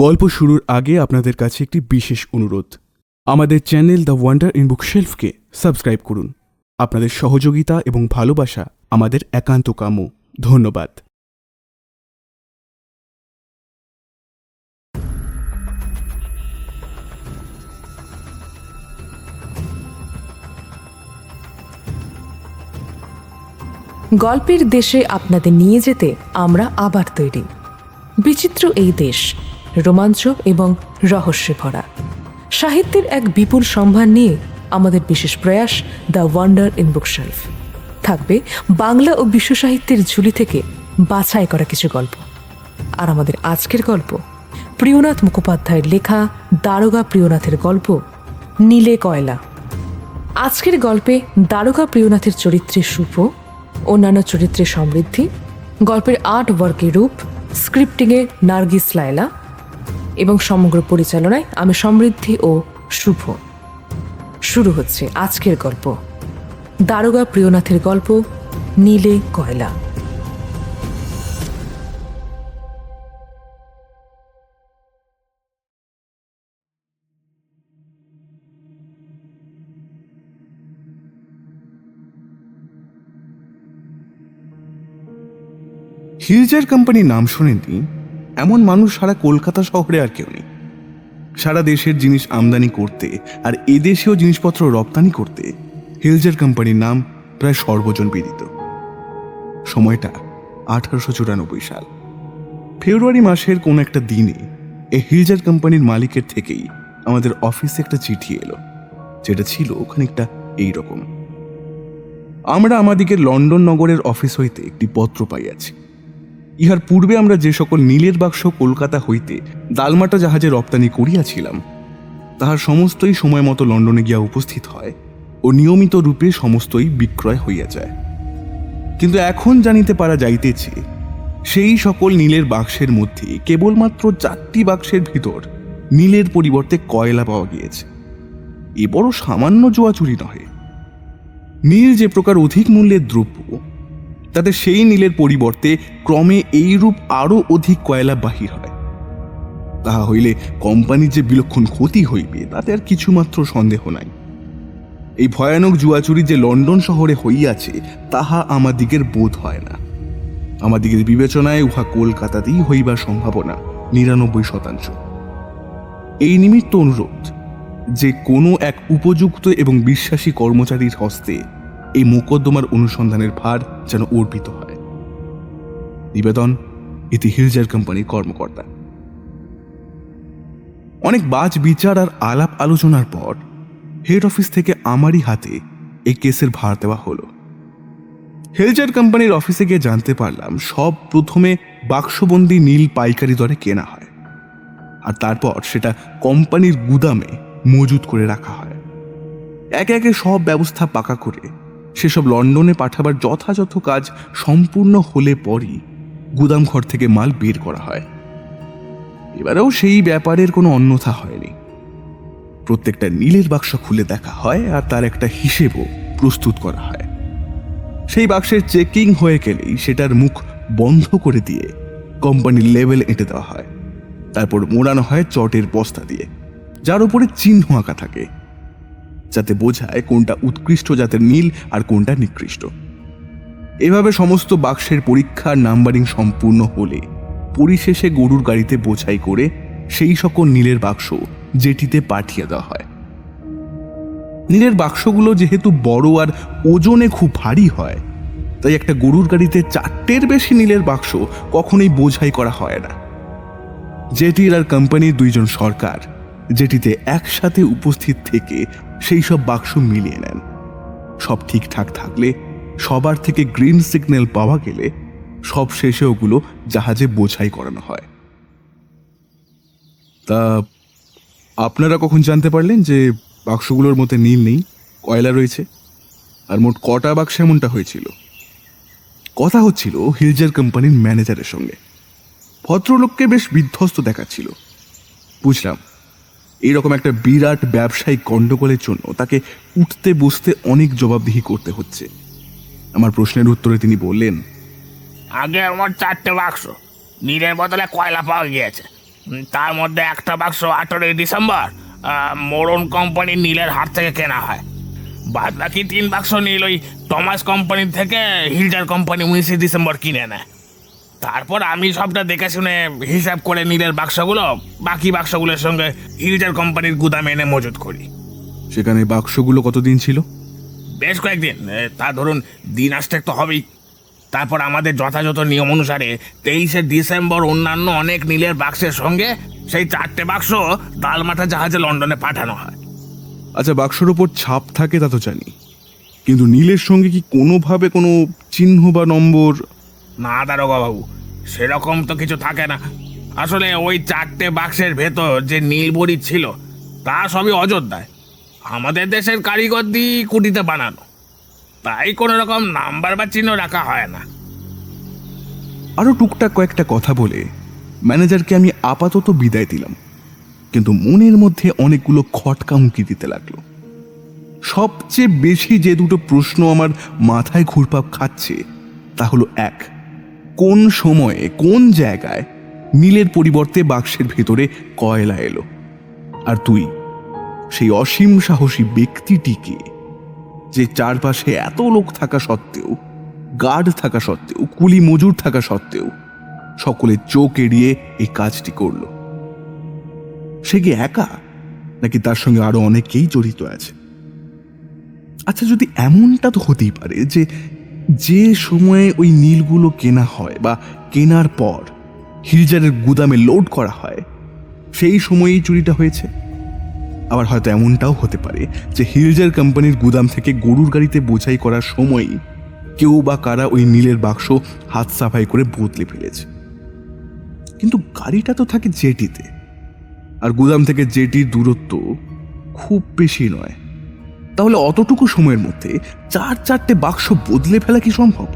গল্প শুরুর আগে আপনাদের কাছে একটি বিশেষ অনুরোধ। আমাদের চ্যানেল দ্য ওয়ান্ডার ইন বুকশেলফকে সাবস্ক্রাইব করুন। আপনাদের সহযোগিতা এবং ভালোবাসা আমাদের একান্ত কাম্য। ধন্যবাদ। গল্পের দেশে আপনাদের নিয়ে যেতে আমরা আবার তৈরি। বিচিত্র এই দেশ রোমাঞ্চ এবং রহস্যে ভরা। সাহিত্যের এক বিপুল সম্ভার নিয়ে আমাদের বিশেষ প্রয়াস দ্য ওয়ান্ডার ইন বুকশেলফ। থাকবে বাংলা ও বিশ্ব সাহিত্যের ঝুলি থেকে বাছাই করা কিছু গল্প। আর আমাদের আজকের গল্প প্রিয়নাথ মুখোপাধ্যায়ের লেখা দারোগা প্রিয়নাথের গল্প নীলে কয়লা। আজকের গল্পে দারোগা প্রিয়নাথের চরিত্রে শুভ, অন্যান্য চরিত্রে সমৃদ্ধি, গল্পের আর্ট ওয়ার্কে রূপ, স্ক্রিপ্টিংয়ে নার্গিস লায়লা এবং সমগ্র পরিচালনায় আমি সমৃদ্ধি ও শুভ। শুরু হচ্ছে আজকের গল্প দারোগা প্রিয়নাথের গল্প নীলে কয়লা। হিলজার কোম্পানির নাম শোনেননি এমন মানুষ সারা কলকাতা শহরে আর কেউ নেই। সারা দেশের জিনিস আমদানি করতে আর এদেশেও জিনিসপত্র রপ্তানি করতে হিলজার কোম্পানির নাম প্রায় সর্বজন বিদিত। সময়টা 1894 সাল। ফেব্রুয়ারি মাসের কোন একটা দিনে এই হিলজার কোম্পানির মালিকের থেকেই আমাদের অফিসে একটা চিঠি এলো, যেটা ছিল খানিকটা এইরকম। আমরা আমাদিকে লন্ডন নগরের অফিস হইতে একটি পত্র পাইয়াছি। ইহার পূর্বে আমরা যে সকল নীলের বাক্স কলকাতা হইতে দালমাটা জাহাজে রপ্তানি করিয়াছিলাম, তাহার সমস্তই সময় মতো লন্ডনে গিয়া উপস্থিত হয় ও নিয়মিত রূপে সমস্তই বিক্রয় হইয়া যায়। কিন্তু এখন জানিতে পারা যাইতেছে সেই সকল নীলের বাক্সের মধ্যে কেবলমাত্র 4টি বাক্সের ভিতর নীলের পরিবর্তে কয়লা পাওয়া গিয়েছে। এ বড় সামান্য জুয়াচুরি নহে। নীল যে প্রকার অধিক মূল্যের দ্রব্য, তাতে সেই নীলের পরিবর্তে ক্রমে এইরূপ আরো অধিক কয়লা বাহির হয়। তাহা হইলে কোম্পানির যে বিলক্ষণ ক্ষতি হইবে তাতে আর কিছুমাত্র সন্দেহ নাই। এই ভয়ানক জুয়াচুরি যে লন্ডন শহরে হইয়াছে তাহা আমাদিগের বোধ হয় না। আমাদিগের বিবেচনায় উহা কলকাতাতেই হইবার সম্ভাবনা 99%। এই নিমিত্ত অনুরোধ যে কোনো এক উপযুক্ত এবং বিশ্বাসী কর্মচারীর হস্তে এই মোকদ্দমার অনুসন্ধানের ভার যেন অর্পিত হয়। নিবেদন, ইতি হিলজার কোম্পানির কর্মকর্তা। অনেক বাজ বিচার আর আলাপ আলোচনার পর হেড অফিস থেকে আমারই হাতে এই কেসের ভার দেওয়া হলো। হিলজার কোম্পানির অফিসে গিয়ে জানতে পারলাম সব প্রথমে বাক্সবন্দি নীল পাইকারি দরে কেনা হয়, আর তারপর সেটা কোম্পানির গুদামে মজুত করে রাখা হয়। একে একে সব ব্যবস্থা পাকা করে সেসব লন্ডনে পাঠাবার যথাযথ কাজ সম্পূর্ণ হলে পরই গুদাম ঘর থেকে মাল বের করা হয়। এবারেও সেই ব্যাপারের কোনো অন্যথা হয়নি। প্রত্যেকটা নীলের বাক্স খুলে দেখা হয় আর তার একটা হিসেবও প্রস্তুত করা হয়। সেই বাক্সের চেকিং হয়ে গেলেই সেটার মুখ বন্ধ করে দিয়ে কোম্পানির লেবেল এঁটে দেওয়া হয়। তারপর মোড়ানো হয় চটের বস্তা দিয়ে, যার উপরে চিহ্ন আঁকা থাকে, যাতে বোঝায় কোনটা উৎকৃষ্ট জাতের নীল আর কোনটা নিকৃষ্ট। এভাবে সমস্ত বাক্সের পরীক্ষা নাম্বারিং সম্পূর্ণ হলে পরিশেষে গরুর গাড়িতে বোঝাই করে সেই সকল নীলের বাক্স জেটিতে পাঠিয়ে দেওয়া হয়। নীলের বাক্সগুলো যেহেতু বড় আর ওজনে খুব ভারী হয়, তাই একটা গরুর গাড়িতে 4টের বেশি নীলের বাক্স কখনোই বোঝাই করা হয় না। জেটির আর কোম্পানির 2জন সরকার জেটিতে একসাথে উপস্থিত থেকে সেই সব বাক্স মিলিয়ে নেন। সব ঠিকঠাক থাকলে, সবার থেকে গ্রিন সিগন্যাল পাওয়া গেলে সব শেষে ওগুলো জাহাজে বোঝাই করানো হয়। তা আপনারা কখন জানতে পারলেন যে বাক্সগুলোর মধ্যে নীল নেই, কয়লা রয়েছে? আর মোট কটা বাক্স এমনটা হয়েছিল? কথা হচ্ছিল হিলজার কোম্পানির ম্যানেজারের সঙ্গে। ভদ্রলোককে বেশ বিধ্বস্ত দেখাচ্ছিল। বুঝলাম এইরকম একটা বিরাট ব্যবসায়িক গণ্ডগোলের জন্য তাকে উঠতে বসতে অনেক জবাবদিহি করতে হচ্ছে। আমার প্রশ্নের উত্তরে তিনি বললেন, আগে আমার 4টে বাক্স নীলের বদলে কয়লা পাওয়া গিয়েছে। তার মধ্যে একটা বাক্স 18 ডিসেম্বর মোরন কোম্পানির নীলের হাট থেকে কেনা হয়। বাদ বাকি 3 বাক্স নীল ওই টমাস কোম্পানির থেকে হিলজার কোম্পানি 19 ডিসেম্বর কিনে নেয়। তারপর আমি সবটা দেখে শুনে হিসাব করে নীলের বাক্সগুলো বাকি বাক্সগুলোর সঙ্গে হিলজার কোম্পানির গুদামে এনে মজুত করি। সেখানে বাক্সগুলো কতদিন ছিল? বেশ কয়েকদিন, তা ধরুন দিন আসতে তো হবেই। তারপর আমাদের যথাযথ নিয়ম অনুসারে 23 ডিসেম্বর অন্যান্য অনেক নীলের বাক্সের সঙ্গে সেই 4টে বাক্স দালমাটা জাহাজে লন্ডনে পাঠানো হয়। আচ্ছা, বাক্সর ওপর ছাপ থাকে তা তো জানি, কিন্তু নীলের সঙ্গে কি কোনোভাবে কোনো চিহ্ন বা নম্বর? না দারোগা বাবু, সেরকম তো কিছু থাকে না। আসলে ওই 4টে বাক্সের ভেতর যে নীল বড়ি ছিল তা সবই অযোধ্যায় আমাদের দেশের কারিগর দিয়ে কুটিতে বানানো, তাই কোনো রকম নাম্বার বা চিহ্ন রাখা হয় না। আরও টুকটাক কয়েকটা কথা বলে ম্যানেজারকে আমি আপাতত বিদায় দিলাম, কিন্তু মনের মধ্যে অনেকগুলো খটকামুকি দিতে লাগলো। সবচেয়ে বেশি যে দুটো প্রশ্ন আমার মাথায় ঘুরপাক খাচ্ছে তা হলো, এক, কোন সময়ে কোন জায়গায় নীলের পরিবর্তে বাক্সের ভেতরে কয়লা এলো, আর দুই, সেই অসীম সাহসী ব্যক্তিটিকে যে চারপাশে এত লোক থাকা সত্ত্বেও, গার্ড থাকা সত্ত্বেও, কুলি মজুর থাকা সত্ত্বেও সকলে চোখ এড়িয়ে এই কাজটি করল। সে কি একা, নাকি তার সঙ্গে আরো অনেকেই জড়িত আছে? আচ্ছা, যদি এমনটা তো হতেই পারে যে যে সময়ে ওই নীলগুলো কেনা হয় বা কেনার পর হিলজারের গুদামে লোড করা হয় সেই সময়েই চুরিটা হয়েছে। আবার হয়তো এমনটাও হতে পারে যে হিলজার কোম্পানির গুদাম থেকে গরুর গাড়িতে বোঝাই করার সময়ই কেউ বা কারা ওই নীলের বাক্স হাত সাফাই করে বদলে ফেলেছে। কিন্তু গাড়িটা তো থাকে জেটিতে, আর গুদাম থেকে জেটির দূরত্ব খুব বেশি নয়। তাহলে অতটুকু সময়ের মধ্যে 4-4টে বাক্স বদলে ফেলা কি সম্ভব?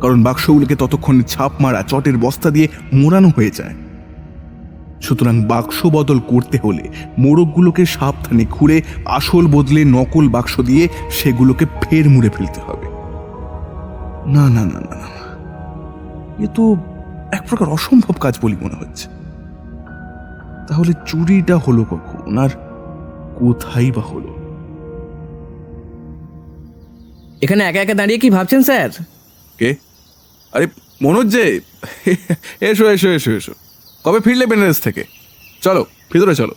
কারণ বাক্সগুলোকে ততক্ষণে ছাপ মারা চটের বস্তা দিয়ে মোড়ানো হয়ে যায়। সুতরাং বাক্স বদল করতে হলে মোড়কগুলোকে সাবধানে খুঁড়ে আসল বদলে নকল বাক্স দিয়ে সেগুলোকে ফের মুড়ে ফেলতে হবে। না না না না না, এ তো এক প্রকার অসম্ভব কাজ বলে মনে হচ্ছে। তাহলে চুরিটা হলো কখন, আর কোথায় বা হলো? এখানে একা একা দাঁড়িয়ে কি ভাবছেন স্যার? কে? আরে মনোজ যে, এসো এসো এসো এসো। কবে ফিরলে বেনারস থেকে? চলো ভিতরে চলো।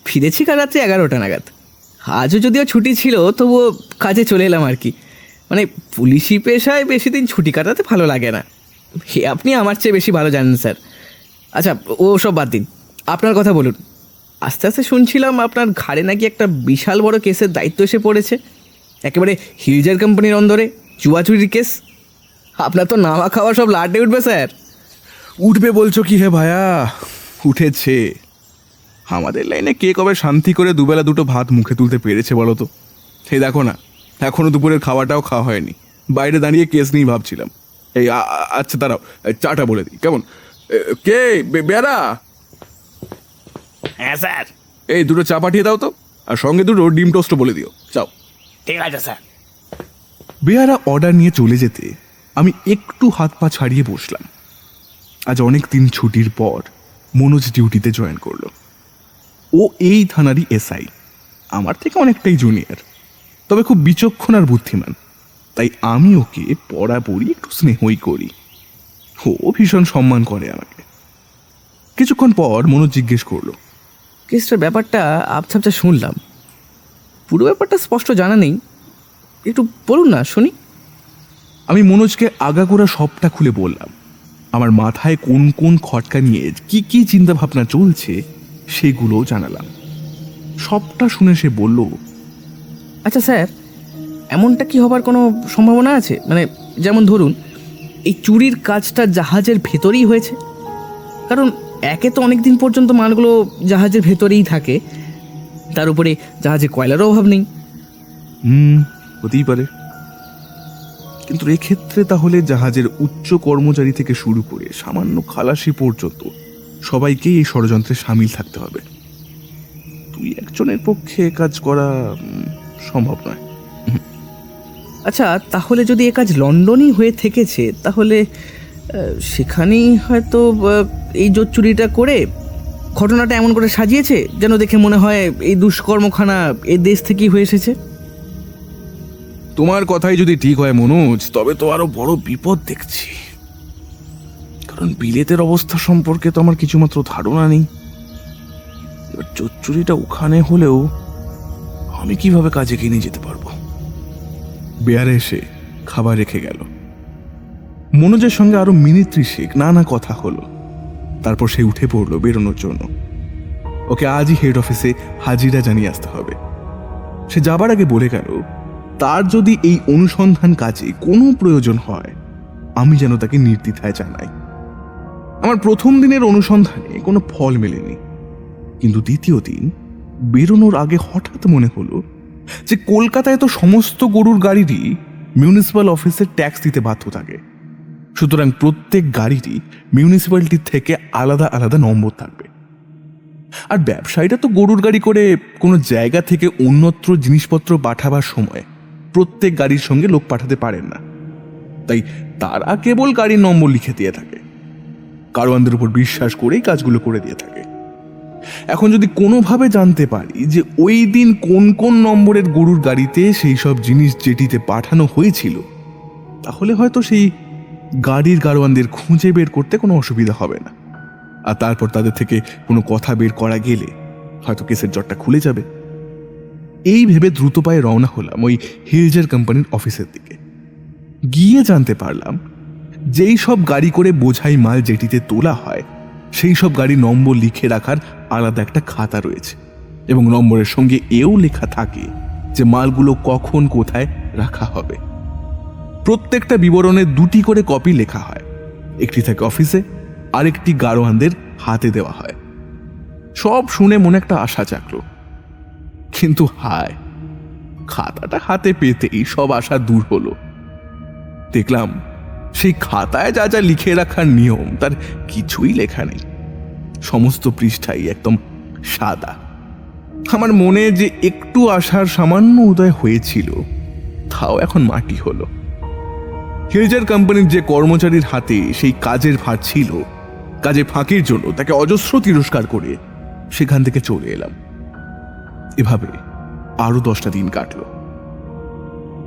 ফিরেছি কাল রাত্রি 11টা নাগাদ। আজও যদিও ছুটি ছিল, তবুও কাজে চলে এলাম আর কি। মানে পুলিশি পেশায় বেশি দিন ছুটি কাটাতে ভালো লাগে না। আপনি আমার চেয়ে বেশি ভালো জানেন স্যার। আচ্ছা, ও সব বাদ দিন, আপনার কথা বলুন। আস্তে আস্তে শুনছিলাম আপনার ঘাড়ে নাকি একটা বিশাল বড় কেসের দায়িত্ব এসে পড়েছে, একেবারে হিলজার কোম্পানির অন্দরে জুয়া চুরির কেস। আপনার তো নাওয়া খাওয়া সব লাটে উঠবে স্যার। উঠবে বলছো কি হে ভায়া? উঠেছে। আমাদের লাইনে কে কবে শান্তি করে দুবেলা দুটো ভাত মুখে তুলতে পেরেছে বলো তো? সেই দেখো না, এখনো দুপুরের খাওয়াটাও খাওয়া হয়নি। বাইরে দাঁড়িয়ে কেস নিয়ে ভাবছিলাম। এই আচ্ছা দাঁড়াও, চাটা বলে দিই কেমন? কে বেয়ারা? হ্যাঁ স্যার। এই দুটো চা পাঠিয়ে দাও তো, আর সঙ্গে দুটো ডিম টোস্টও বলে দিও। চাও। ঠিক আছে স্যার। বেয়ারা অর্ডার নিয়ে চলে যেতে আমি একটু হাত পা ছাড়িয়ে বসলাম। আজ অনেক দিন ছুটির পর মনোজ ডিউটিতে জয়েন করলো। ও এই থানারই এসআই, আমার থেকে অনেকটাই জুনিয়র, তবে খুব বিচক্ষণ আর বুদ্ধিমান। তাই আমি ওকে পড়াপড়ি একটু স্নেহই করি। ও ভীষণ সম্মান করে আমাকে। কিছুক্ষণ পর মনোজ জিজ্ঞেস করলো, কেসটার ব্যাপারটা আবছা শুনলাম, পুরো ব্যাপারটা স্পষ্ট জানা নেই, একটু বলুন না শুনি। আমি মনোজকে আগাগোড়া সবটা খুলে বললাম। আমার মাথায় কোন কোন খটকা নিয়ে কি কি চিন্তা ভাবনা চলছে সেগুলোও জানালাম। সবটা শুনে সে বলল, আচ্ছা স্যার, এমনটা কি হবার কোনো সম্ভাবনা আছে? মানে যেমন ধরুন, এই চুরির কাজটা জাহাজের ভেতরেই হয়েছে। কারণ একে তো অনেক দিন পর্যন্ত মালগুলো জাহাজের ভেতরেই থাকে, তার উপরে জাহাজে কয়লারও অভাব নেই। হতেই পারে, কিন্তু এক্ষেত্রে তাহলে জাহাজের উচ্চ কর্মচারী থেকে শুরু করে সামান্য খালাসি পর্যন্ত সবাইকেই এই ষড়যন্ত্রে সামিল থাকতে হবে। তুই একজনের পক্ষে কাজ করা সম্ভব নয়। আচ্ছা, তাহলে যদি এ কাজ লন্ডনই হয়ে থেকেছে, তাহলে সেখানেই হয়তো এই জোর চুরিটা করে ঘটনাটা এমন করে সাজিয়েছে যেন দেখে মনে হয় এই দুষ্কর্মখানা এই দেশ থেকেই হয়ে এসেছে। তোমার কথাই যদি ঠিক হয় মনোজ, তবে তো আরো বড় বিপদ দেখছি। কারণ বিলেতের অবস্থা সম্পর্কে তো আমার কিছুমাত্র ধারণা নেই। এবার চুরিটা ওখানে হলেও আমি কিভাবে কাজে কিনে যেতে পারবো? বেয়ারে এসে খাবার রেখে গেল। মনোজের সঙ্গে আরো মিনিট 30 নানা কথা হলো। তারপর সে উঠে পড়লো বেরোনোর জন্য। ওকে আজই হেড অফিসে হাজিরা জানিয়ে আসতে হবে। সে যাবার আগে বলে গেল, তার যদি এই অনুসন্ধান কাজে কোনো প্রয়োজন হয় আমি যেন তাকে নির্দ্বিধায় জানাই। আমার প্রথম দিনের অনুসন্ধানে কোনো ফল মেলেনি, কিন্তু দ্বিতীয় দিন বেরোনোর আগে হঠাৎ মনে হলো যে কলকাতায় তো সমস্ত গরুর গাড়িরই মিউনিসিপ্যাল অফিসে ট্যাক্স দিতে বাধ্য থাকে। সুতরাং প্রত্যেক গাড়িরই মিউনিসিপ্যালিটির থেকে আলাদা আলাদা নম্বর থাকবে। আর ব্যবসায়ীরা তো গরুর গাড়ি করে কোনো জায়গা থেকে অন্যত্র জিনিসপত্র পাঠাবার সময় প্রত্যেক গাড়ির সঙ্গে লোক পাঠাতে পারেন না, তাই তারা কেবল গাড়ির নম্বর লিখে দিয়ে থাকে। কারওয়ানদের উপর বিশ্বাস করেই কাজগুলো করে দিয়ে থাকে। এখন যদি কোনোভাবে জানতে পারি যে ওই দিন কোন কোন নম্বরের গরুর গাড়িতে সেই সব জিনিস যেটিতে পাঠানো হয়েছিল, তাহলে হয়তো সেই গাড়ির গাড়োয়ানদের খুঁজে বের করতে কোনো অসুবিধা হবে না। আর তারপর তাদের থেকে কোনো কথা বের করা গেলে হয়তো কেসের জটটা খুলে যাবে। এই ভেবে দ্রুত পায়ে রওনা হলাম ওই হিলজার কোম্পানির অফিসের দিকে। গিয়ে জানতে পারলাম যেই সব গাড়ি করে বোঝাই মাল যেটিতে তোলা হয় সেই সব গাড়ির নম্বর লিখে রাখার আলাদা একটা খাতা রয়েছে, এবং নম্বরের সঙ্গে এও লেখা থাকে যে মালগুলো কখন কোথায় রাখা হবে। প্রত্যেকটা বিবরণে 2টি করে কপি লেখা হয়, একটি থাকে অফিসে, আরেকটি গাড়োয়ানদের হাতে দেওয়া হয়। সব শুনে মনে একটা আশা জাগলো, কিন্তু হায়, খাতাটা হাতে পেতেই সব আশা দূর হলো। দেখলাম সেই খাতায় যা যা লিখে রাখার নিয়ম তার কিছুই লেখা নেই। সমস্ত পৃষ্ঠাই একদম সাদা। আমার মনে যে একটু আশার সামান্য উদয় হয়েছিল তাও এখন মাটি হলো। হিলজার কোম্পানির যে কর্মচারীর হাতে সেই কাজের ভার ছিল, কাজে ফাঁকির জন্য তাকে অজস্র তিরস্কার করে সেখান থেকে চলে এলাম। এভাবে আরো 10টা দিন কাটলো,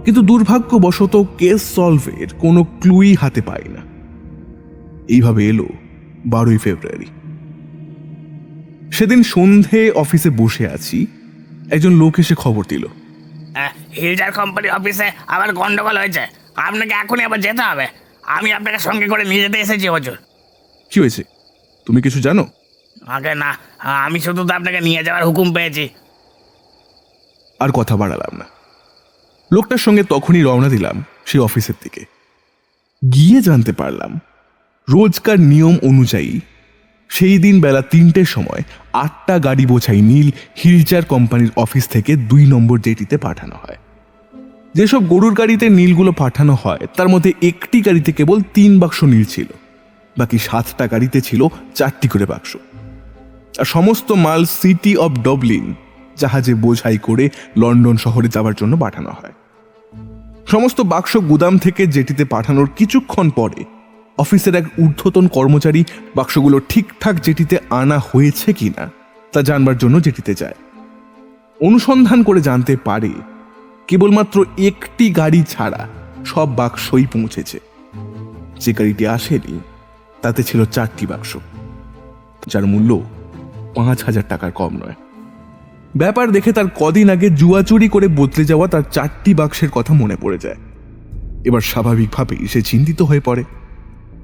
কিন্তু দুর্ভাগ্যবশত কেস সলভের কোনো ক্লুই হাতে পাই না। এইভাবে এলো 12ই ফেব্রুয়ারি। সেদিন সন্ধে অফিসে বসে আছি, একজন লোক এসে খবর দিল, হিলজার কোম্পানি অফিসে আবার গন্ডগোল হয়েছে, আপনাকে এখনই আবার যেতে হবে। আমি আপনাকে সঙ্গে করে নিয়ে যেতে এসেছি হুজুর। কি হয়েছে, তুমি কিছু জানো? আগে না, আমি শুধু তো আপনাকে নিয়ে যাওয়ার হুকুম পেয়েছি। আর কথা বাড়ালাম না। লোকটার সঙ্গে তখনই রওনা দিলাম সেই অফিসের দিকে। গিয়ে জানতে পারলাম রোজকার নিয়ম অনুযায়ী সেই দিন বেলা 3টের সময় 8টা গাড়ি বোঝাই নীল হিলজার কোম্পানির অফিস থেকে 2 নম্বর জেটিতে পাঠানো হয়। যেসব গরুর গাড়িতে নীলগুলো পাঠানো হয় তার মধ্যে একটি গাড়িতে কেবল 3 বাক্স নীল ছিল, বাকি 7টা গাড়িতে ছিল 4টি করে বাক্স। আর সমস্ত মাল সিটি অব ডাবলিন জাহাজে বোঝাই করে লন্ডন শহরে যাওয়ার জন্য পাঠানো হয়। সমস্ত বাক্স গুদাম থেকে জেটিতে পাঠানোর কিছুক্ষণ পরে অফিসের এক ঊর্ধ্বতন কর্মচারী বাক্সগুলো ঠিকঠাক জেটিতে আনা হয়েছে কিনা তা জানবার জন্য জেটিতে যায়। অনুসন্ধান করে জানতে পারে কেবলমাত্র একটি গাড়ি ছাড়া সব বাক্সই পৌঁছেছে। যে গাড়িটি আসেনি তাতে ছিল 4টি বাক্স, যার মূল্য 5,000 টাকার কম নয়। ব্যাপার দেখে তার কদিন আগে জুয়া চুরি করে বদলে যাওয়া তার 4টি বাক্সের কথা মনে পড়ে যায়। এবার স্বাভাবিকভাবেই সে চিন্তিত হয়ে পড়ে।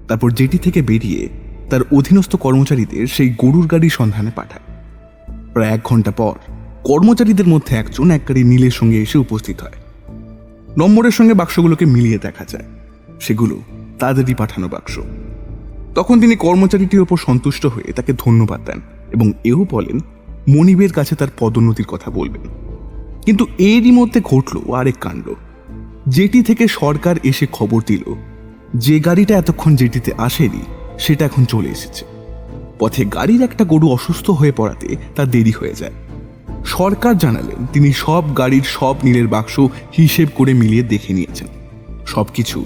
তারপর জেটি থেকে বেরিয়ে তার অধীনস্থ কর্মচারীদের সেই গরুর গাড়ির সন্ধানে পাঠায়। প্রায় 1 ঘন্টা পর কর্মচারীদের মধ্যে একজন এক গাড়ি নীলের সঙ্গে এসে উপস্থিত হয়। নম্বরের সঙ্গে বাক্সগুলোকে মিলিয়ে দেখা যায় সেগুলো তাদেরই পাঠানো বাক্স। তখন তিনি কর্মচারীটির ওপর সন্তুষ্ট হয়ে তাকে ধন্যবাদ দেন এবং এও বলেন মনিবের কাছে তার পদোন্নতির কথা বলবেন। কিন্তু এরই মধ্যে ঘটল আরেক কাণ্ড। জেটি থেকে সরকার এসে খবর দিল যে গাড়িটা এতক্ষণ জেটিতে আসেনি সেটা এখন চলে এসেছে। পথে গাড়ির একটা গরু অসুস্থ হয়ে পড়াতে তার দেরি হয়ে যায়। সরকার জানালেন তিনি সব গাড়ির সব নীলের বাক্স হিসেব করে মিলিয়ে দেখে নিয়েছেন, সবকিছু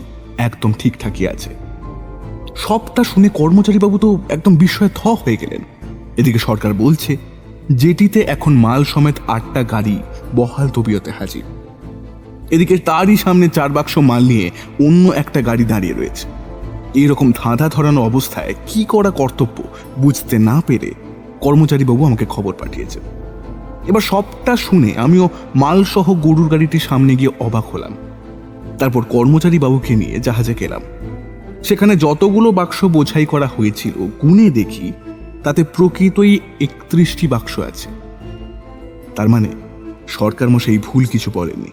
একদম ঠিকঠাকই আছে। সবটা শুনে কর্মচারীবাবু তো একদম বিস্ময়ে থ হয়ে গেলেন। এদিকে সরকার বলছে যেটিতে এখন মাল সমেত 8টা গাড়ি বহাল তবিয়তে হাজির। এদিকে তারই সামনে 4 বাক্স মাল নিয়ে অন্য একটা গাড়ি দাঁড়িয়ে রয়েছে। এইরকম ধাঁধা ধরানো অবস্থায় কি করা কর্তব্য বুঝতে না পেরে কর্মচারীবাবু আমাকে খবর পাঠিয়েছে। এবার সবটা শুনে আমিও মালসহ গরুর গাড়িটির সামনে গিয়ে অবাক হলাম। তারপর কর্মচারী বাবুকে নিয়ে জাহাজে গেলাম। সেখানে যতগুলো বাক্স বোঝাই করা হয়েছিল গুনে দেখি তাতে প্রকৃতই 31টি বাক্স আছে। তার মানে সরকার মশাই ভুল কিছু বলেননি।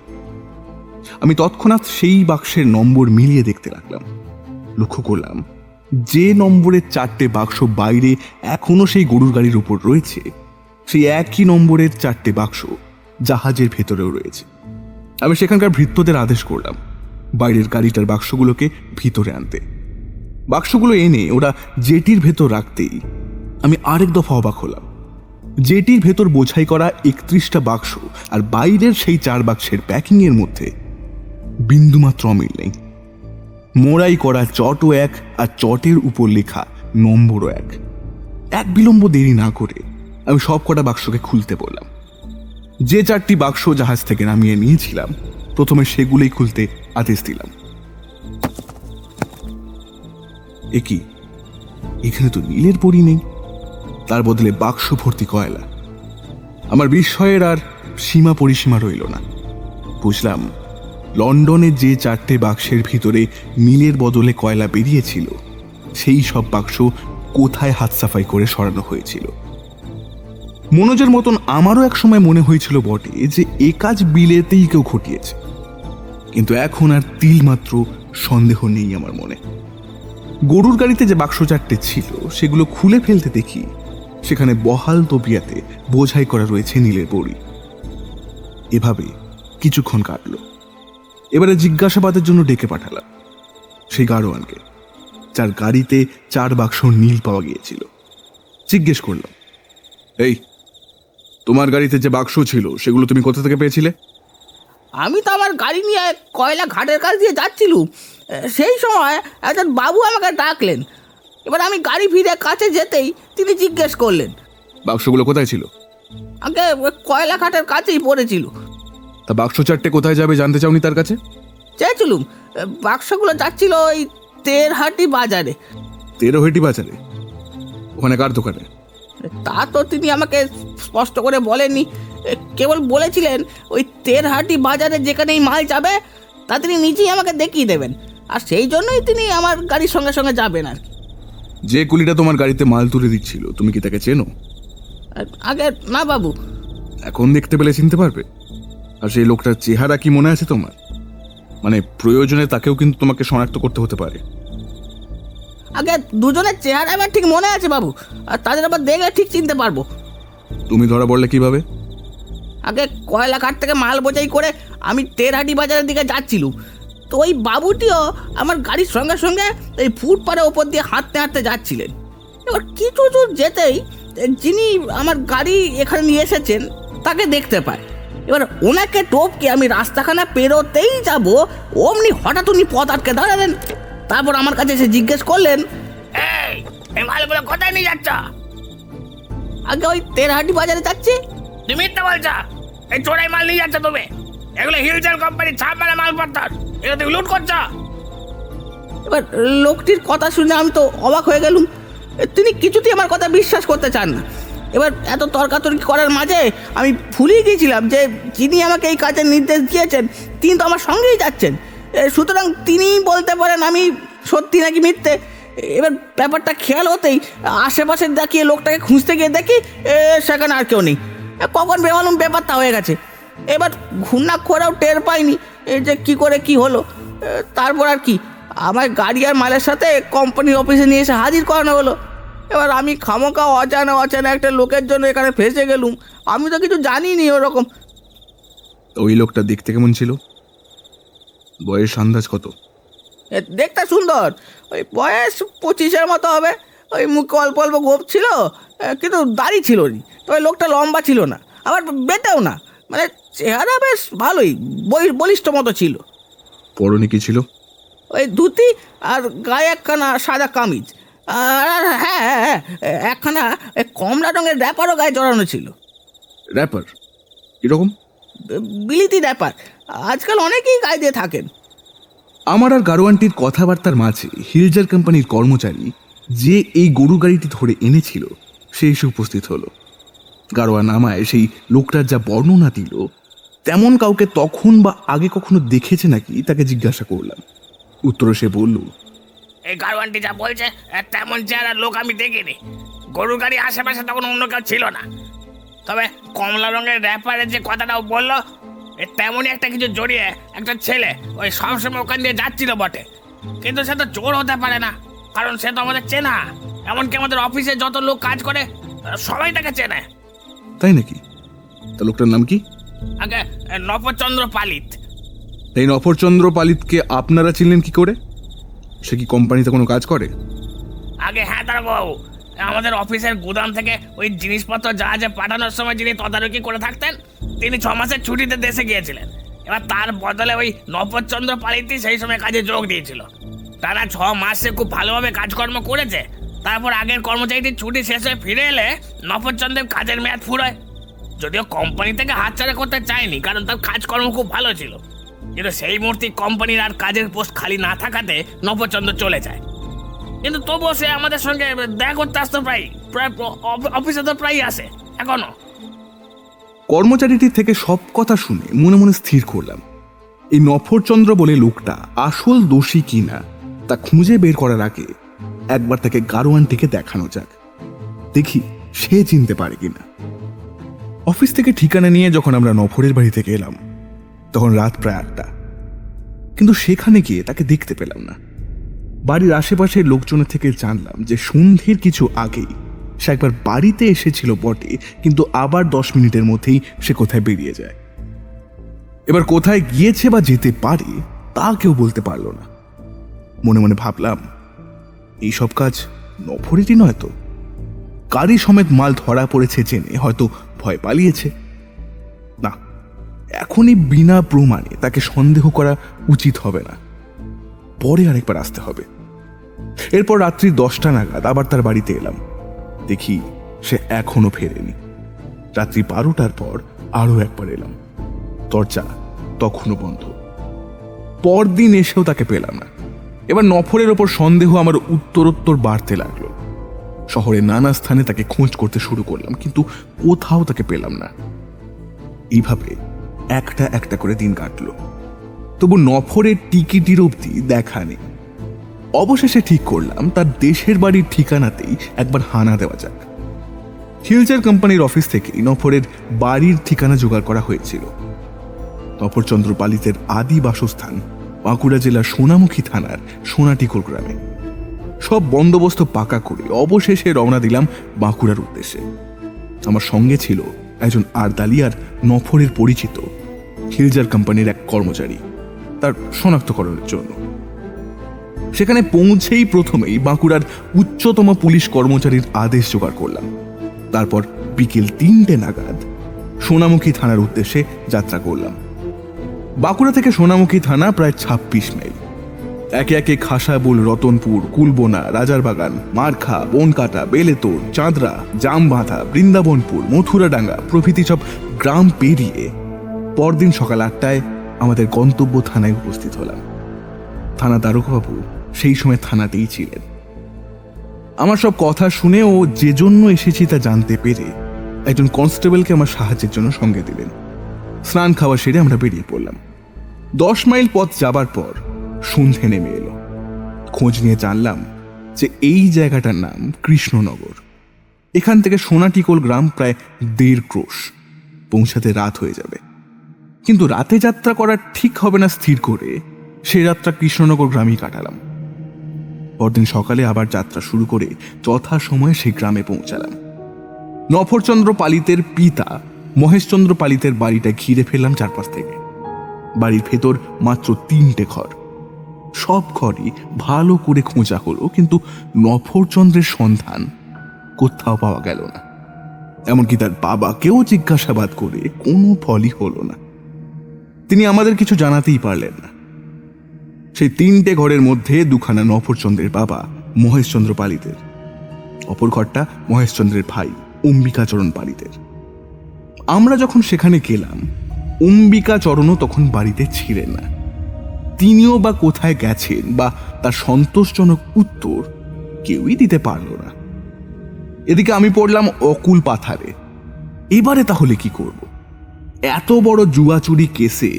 আমি তৎক্ষণাৎ সেই বাক্সের নম্বর মিলিয়ে দেখতে লাগলাম। লক্ষ্য করলাম যে নম্বরের 4টে বাক্স বাইরে এখনো সেই গরুর গাড়ির উপর রয়েছে, সেই একই নম্বরের 4টে বাক্স জাহাজের ভেতরেও রয়েছে। আমি সেখানকার ভৃত্যদের আদেশ করলাম বাইরের গাড়িটার বাক্সগুলোকে ভিতরে আনতে। বাক্সগুলো এনে ওরা জেটির ভেতর রাখতেই আমি আরেক দফা অবাক হলাম। জেটির ভেতর বোঝাই করা 31টা বাক্স আর বাইরের সেই 4 বাক্সের প্যাকিংয়ের মধ্যে বিন্দুমাত্র অমিল নেই। মোড়াই করা চটও এক আর চটের উপর লেখা নম্বরও এক। এক বিলম্ব দেরি না করে আমি সব কটা বাক্সকে খুলতে বললাম। যে 4টি বাক্স জাহাজ থেকে নামিয়ে নিয়েছিলাম প্রথমে সেগুলোই খুলতে আদেশ দিলাম। কি এখানে তো নীলের পরি নেই, তার বদলে বাক্স ভর্তি কয়লা। আমার বিস্ময়ের আর সীমা পরিসীমা রইল না। বুঝলাম লন্ডনে যে 4টে বাক্সের ভিতরে নীলের বদলে কয়লা বেরিয়েছিল সেই সব বাক্স কোথায় হাত সাফাই করে সরানো হয়েছিল। মনোজের মতন আমারও এক সময় মনে হয়েছিল বটে যে এ কাজ বিলেতেই কেউ ঘটিয়েছে, কিন্তু এখন আর তিলমাত্র সন্দেহ নেই আমার মনে। গরুর গাড়িতে যে বাক্স 4টে ছিল সেগুলো খুলে ফেলতে দেখি সেখানে বহাল তবিয়াতে বোঝাই করা রয়েছে নীলের বড়ি। এভাবে কিছুক্ষণ কাটলো। এবারে জিজ্ঞাসাবাদের জন্য ডেকে পাঠালাম সেই গাড়োয়ানকে, যার গাড়িতে 4 বাক্স নীল পাওয়া গিয়েছিল। জিজ্ঞেস করলাম, এই তোমার গাড়িতে যে বাক্স ছিল সেগুলো তুমি কোথা থেকে পেয়েছিলে? আমি তো আমার গাড়ি নিয়ে কয়লা ঘাটের কাছ দিয়ে যাচ্ছিলুম, সেই সময় একজন বাবু আমাকে ডাকলেন। এবার আমি গাড়ি ফিরে কাছে যেতেই তিনি জিজ্ঞেস করলেন। বাক্সগুলো কোথায় ছিল? আগে কয়লা ঘাটের কাছেই পড়েছিল। তা বাক্স 4টে কোথায় যাবে জানতে চাওনি তার কাছে? চেয়েছিলুম। বাক্সগুলো যাচ্ছিল ওই তেরহাটি বাজারে। তেরোহেটি বাজারে? ওখানে কার দোকানে? তা তো তিনি আমাকে স্পষ্ট করে বলেননি, কেবল বলেছিলেন ওই তেরহাটি বাজারে যেখানেই মাল যাবে তা তিনি নিজেই আমাকে দেখিয়ে দেবেন, আর সেই জন্যই তিনি আমার গাড়ির সঙ্গে সঙ্গে যাবেন আর কি। যে কুলিটা তোমার গাড়িতে মাল তুলে দিচ্ছিল তুমি কি তাকে চেনো? আগে না বাবু। এখন দেখতে পেলে চিনতে পারবে? আর সেই লোকটার চেহারা কি মনে আছে তোমার? মানে প্রয়োজনে তাকেও কিন্তু তোমাকে শনাক্ত করতে হতে পারে। আগে দুজনের চেহারা আমার ঠিক মনে আছে বাবু, আর তাদের আবার দেখলে ঠিক চিনতে পারবো। তুমি ধরা পড়লে কিভাবে? আগে কয়লা ঘাট থেকে মাল বোঝাই করে আমি তেরহাটি বাজারের দিকে যাচ্ছিলুম, তো ওই বাবুটিও আমার গাড়ির সঙ্গে সঙ্গে এই ফুটপাথের ওপর দিয়ে হাঁটতে হাঁটতে যাচ্ছিলেন। এবার কিছু দূর যেতেই যিনি আমার গাড়ি এখানে নিয়ে এসেছেন তাকে দেখতে পায়। এবার ওনাকে টপকে আমি রাস্তাখানা পেরোতেই যাব, অমনি হঠাৎ উনি পথ আটকে দাঁড়ালেন। তারপর আমার কাছে এসে জিজ্ঞেস করলেন, এই মালগুলো কোথায় নিয়ে যাচ্ছ? আগে ওই তেরহাটি বাজারে যাচ্ছি। তুমি মিথ্যা বলছো, এই চোরাই মাল নিয়ে যাচ্ছ তুমি। এগুলো হিলজার কোম্পানির ছাপ মারা মালপত্র, এগুলো তুমি লুট করছো। এবার লোকটির কথা শুনে আমি তো অবাক হয়ে গেলুম। তিনি কিছুতেই আমার কথা বিশ্বাস করতে চান না। এবার এত তর্কাতর্কি করার মাঝে আমি ভুলিয়ে গিয়েছিলাম যে যিনি আমাকে এই কাজের নির্দেশ দিয়েছেন তিনি তো আমার সঙ্গেই যাচ্ছেন, সুতরাং তিনিই বলতে পারেন আমি সত্যি নাকি মিথ্যে। এবার ব্যাপারটা খেয়াল হতেই আশেপাশে দেখিয়ে লোকটাকে খুঁজতে গিয়ে দেখি সেখানে আর কেউ নেই। কখন বেমালুম ব্যাপারটা হয়ে গেছে। এবার ঘূর্ণা করেও টের পাইনি যে কি করে কি হলো। তারপর আর কি, আমার গাড়ি আর মালের সাথে কোম্পানির অফিসে নিয়ে এসে হাজির করানো হলো। এবার আমি খামোকা অজানা একটা লোকের জন্য এখানে ফেসে গেলুম। আমি তো কিছু জানিনি ওরকম। ওই লোকটা দেখতে কেমন ছিল? বয়স আন্দাজ কত? দেখতে সুন্দর, ওই বয়স 25-এর মতো হবে। ওই মুখে অল্প অল্প গোপ ছিল, কিন্তু দাড়ি ছিল নি। তো ওই লোকটা লম্বা ছিল না, আবার বেটেও না, মানে চেহারা বেশ ভালোই বলিষ্ঠ মতো ছিল। পরনে কি ছিল? ওই ধুতি আর গায়ে একখানা সাদা কামিজ, আর হ্যাঁ হ্যাঁ, একখানা কমলা রঙের র্যাপারও গায়ে জড়ানো ছিল। র্যাপার এরকম? বিলিতি র্যাপার, আজকাল অনেকেই গায়ে দিয়ে থাকেন। আমার আর গারোয়ানটির কথাবার্তার মাঝে হিলজার কোম্পানির কর্মচারী যে এই গরু গাড়িটি ধরে এনেছিল সে এসে উপস্থিত হলো। গারোয়ান আমায় সেই লোকটার যা বর্ণনা দিল তেমন কাউকে তখন বা আগে কখনো দেখেছে নাকি তাকে জিজ্ঞাসা করলাম। উত্তরে সে বলল, এই গাড়োয়ানটি যা বলছে তেমন চেহারার লোক আমি দেখিনি। গরু গাড়ি আশেপাশে তখন অন্য কেউ ছিল না। তবে কমলা রঙের র্যাপারের যে কথাটাও বললো, তেমনই একটা কিছু জড়িয়ে একটা ছেলে ওই সবসময় ওখান দিয়ে যাচ্ছিল বটে, কিন্তু সে তো চোর হতে পারে না, কারণ সে তো আমাদের চেনা। এমনকি আমাদের অফিসে যত লোক কাজ করে সবাই তাকে চেনে। তাই নাকি? তা লোকটার নাম কি? আগে নবচন্দ্র পালিত। এই নফরচন্দ্র পালিতকে আপনারা চিনলেন কি করে? সে কি কোম্পানিতে কোনো কাজ করে? আগে হ্যাঁ তারা বাবু, আমাদের অফিসের গুদাম থেকে ওই জিনিসপত্র জাহাজে পাঠানোর সময় যিনি তদারকি করে থাকতেন তিনি 6 মাসের ছুটিতে দেশে গিয়েছিলেন। এবার তার বদলে ওই নবচন্দ্র পালিতই সেই সময় কাজে যোগ দিয়েছিল। টানা 6 মাসে খুব ভালোভাবে কাজকর্ম করেছে। তারপর আগের কর্মচারীটির ছুটি শেষ হয়ে ফিরে এলে নবচন্দ্রের কাজের মেয়াদ ফুরায়। যদিও কোম্পানি থেকে হাতছাড়া করতে চায়নি, কারণ তার কাজকর্ম খুব ভালো ছিল, কিন্তু সেই মুহূর্তে কোম্পানির আর কাজের পোস্ট খালি না থাকাতে নবচন্দ্র চলে যায়। কিন্তু তবুও সে আমাদের সঙ্গে দেখা করতে আসতো, প্রায় অফিসে তো প্রায় আসে এখনো। কর্মচারীটির থেকে সব কথা শুনে মনে মনে স্থির করলাম এই নফরচন্দ্র বলে লোকটা আসল দোষী কিনা তা খুঁজে বের করার আগে একবার তাকে গারোয়ানটিকে দেখানো যাক, দেখি সে চিনতে পারে কিনা। অফিস থেকে ঠিকানা নিয়ে যখন আমরা নফরের বাড়ি থেকে এলাম তখন রাত প্রায় 8টা, কিন্তু সেখানে গিয়ে তাকে দেখতে পেলাম না। বাড়ির আশেপাশের লোকজনের থেকে জানলাম যে সন্ধ্যের কিছু আগেই সে একবার বাড়িতে এসেছিল বটে, কিন্তু আবার 10 মিনিটের মধ্যেই সে কোথায় বেরিয়ে যায়। এবার কোথায় গিয়েছে বা যেতে পারে তা কেউ বলতে পারল না। মনে মনে ভাবলাম এইসব কাজ নফরেরই নয় তো। গাড়ি সমেত মাল ধরা পড়েছে জেনে হয়তো ভয় পালিয়েছে। না, এখনই বিনা প্রমাণে তাকে সন্দেহ করা উচিত হবে না, পরে আরেকবার আসতে হবে। এরপর রাত্রি 10টা নাগাদ আবার তার বাড়িতে এলাম, দেখি সে এখনো ফেরেনি। রাত্রি 12টার পর আরো একবার এলাম, দরজা তখনও বন্ধ। পরদিন এসেও তাকে পেলাম না। এবার নফরের ওপর সন্দেহ আমার উত্তরোত্তর বাড়তে লাগলো। শহরের নানা স্থানে তাকে খোঁজ করতে শুরু করলাম, কিন্তু কোথাও তাকে পেলাম না। এইভাবে একটা একটা করে দিন কাটলো, তবু নফরের টিকিটির অবধি দেখা নেই। অবশেষে ঠিক করলাম তার দেশের বাড়ির ঠিকানাতেই একবার হানা দেওয়া যাক। হিলজার কোম্পানির অফিস থেকেই নফরের বাড়ির ঠিকানা জোগাড় করা হয়েছিল। নফরচন্দ্র পালিতের আদি বাসস্থান বাঁকুড়া জেলার সোনামুখী থানার সোনাটিকোল গ্রামে। সব বন্দোবস্ত পাকা করে অবশেষে রওনা দিলাম বাঁকুড়ার উদ্দেশ্যে। আমার সঙ্গে ছিল একজন আরদালি আর নফরের পরিচিত হিলজার কোম্পানির এক কর্মচারী, তার শনাক্তকরণের জন্য। সেখানে পৌঁছেই প্রথমেই বাঁকুড়ার উচ্চতম পুলিশ কর্মচারীর আদেশ জোগাড় করলাম। তারপর বিকেল 3টে নাগাদ সোনামুখী থানার উদ্দেশ্যে যাত্রা করলাম। বাঁকুড়া থেকে সোনামুখী থানা প্রায় 26 মাইল। একে একে খাসাবুল, রতনপুর, কুলবোনা, রাজারবাগান, মারখা, বনকাটা, বেলেতোর, চাঁদরা, জামবাঁধা, বৃন্দাবনপুর, মথুরাডাঙ্গা প্রভৃতি সব গ্রাম পেরিয়ে পরদিন সকাল 8টায় আমাদের গন্তব্য থানায় উপস্থিত হলাম। থানা দারোগাবাবু সেই সময় থানাতেই ছিলেন। আমার সব কথা শুনে ও যে জন্য এসেছি তা জানতে পেরে একজন কনস্টেবলকে আমার সাহায্যের জন্য সঙ্গে দিলেন। স্নান খাওয়া সেরে আমরা বেরিয়ে পড়লাম। 10 মাইল পথ যাবার পর সন্ধে নেমে এলো। খোঁজ নিয়ে জানলাম যে এই জায়গাটার নাম কৃষ্ণনগর। এখান থেকে সোনাটিকোল গ্রাম প্রায় 1.5 ক্রোশ, পৌঁছাতে রাত হয়ে যাবে। কিন্তু রাতে যাত্রা করা ঠিক হবে না স্থির করে সে রাতটা কৃষ্ণনগর গ্রামেই কাটালাম। পরদিন সকালে আবার যাত্রা শুরু করে যথাসময়ে সেই গ্রামে পৌঁছালাম। নফরচন্দ্র পালিতের পিতা মহেশচন্দ্র পালিতের বাড়িটা ঘিরে ফেললাম চারপাশ থেকে। বাড়ির ভেতর মাত্র 3টে ঘর। সব ঘরই ভালো করে খোঁজা হলো, কিন্তু নফরচন্দ্রের সন্ধান কোথাও পাওয়া গেল না। এমনকি তার বাবাকেও জিজ্ঞাসাবাদ করে কোনো ফলই হলো না। তিনি আমাদের কিছু জানাতেই পারলেন না। সেই 3টে ঘরের মধ্যে 2খানা নফরচন্দ্রের বাবা মহেশচন্দ্র পালিতের, অপর ঘরটা মহেশচন্দ্রের ভাই অম্বিকাচরণ পালিতের। আমরা যখন সেখানে গেলাম, অম্বিকাচরণও তখন বাড়িতে ছিলেন না। তিনিও বা কোথায় গেছেন বা তার সন্তোষজনক উত্তর কেউই দিতে পারল না। এদিকে আমি পড়লাম অকুল পাথারে। এবারে তাহলে কি করব? এত বড় জুয়াচুরি কেসে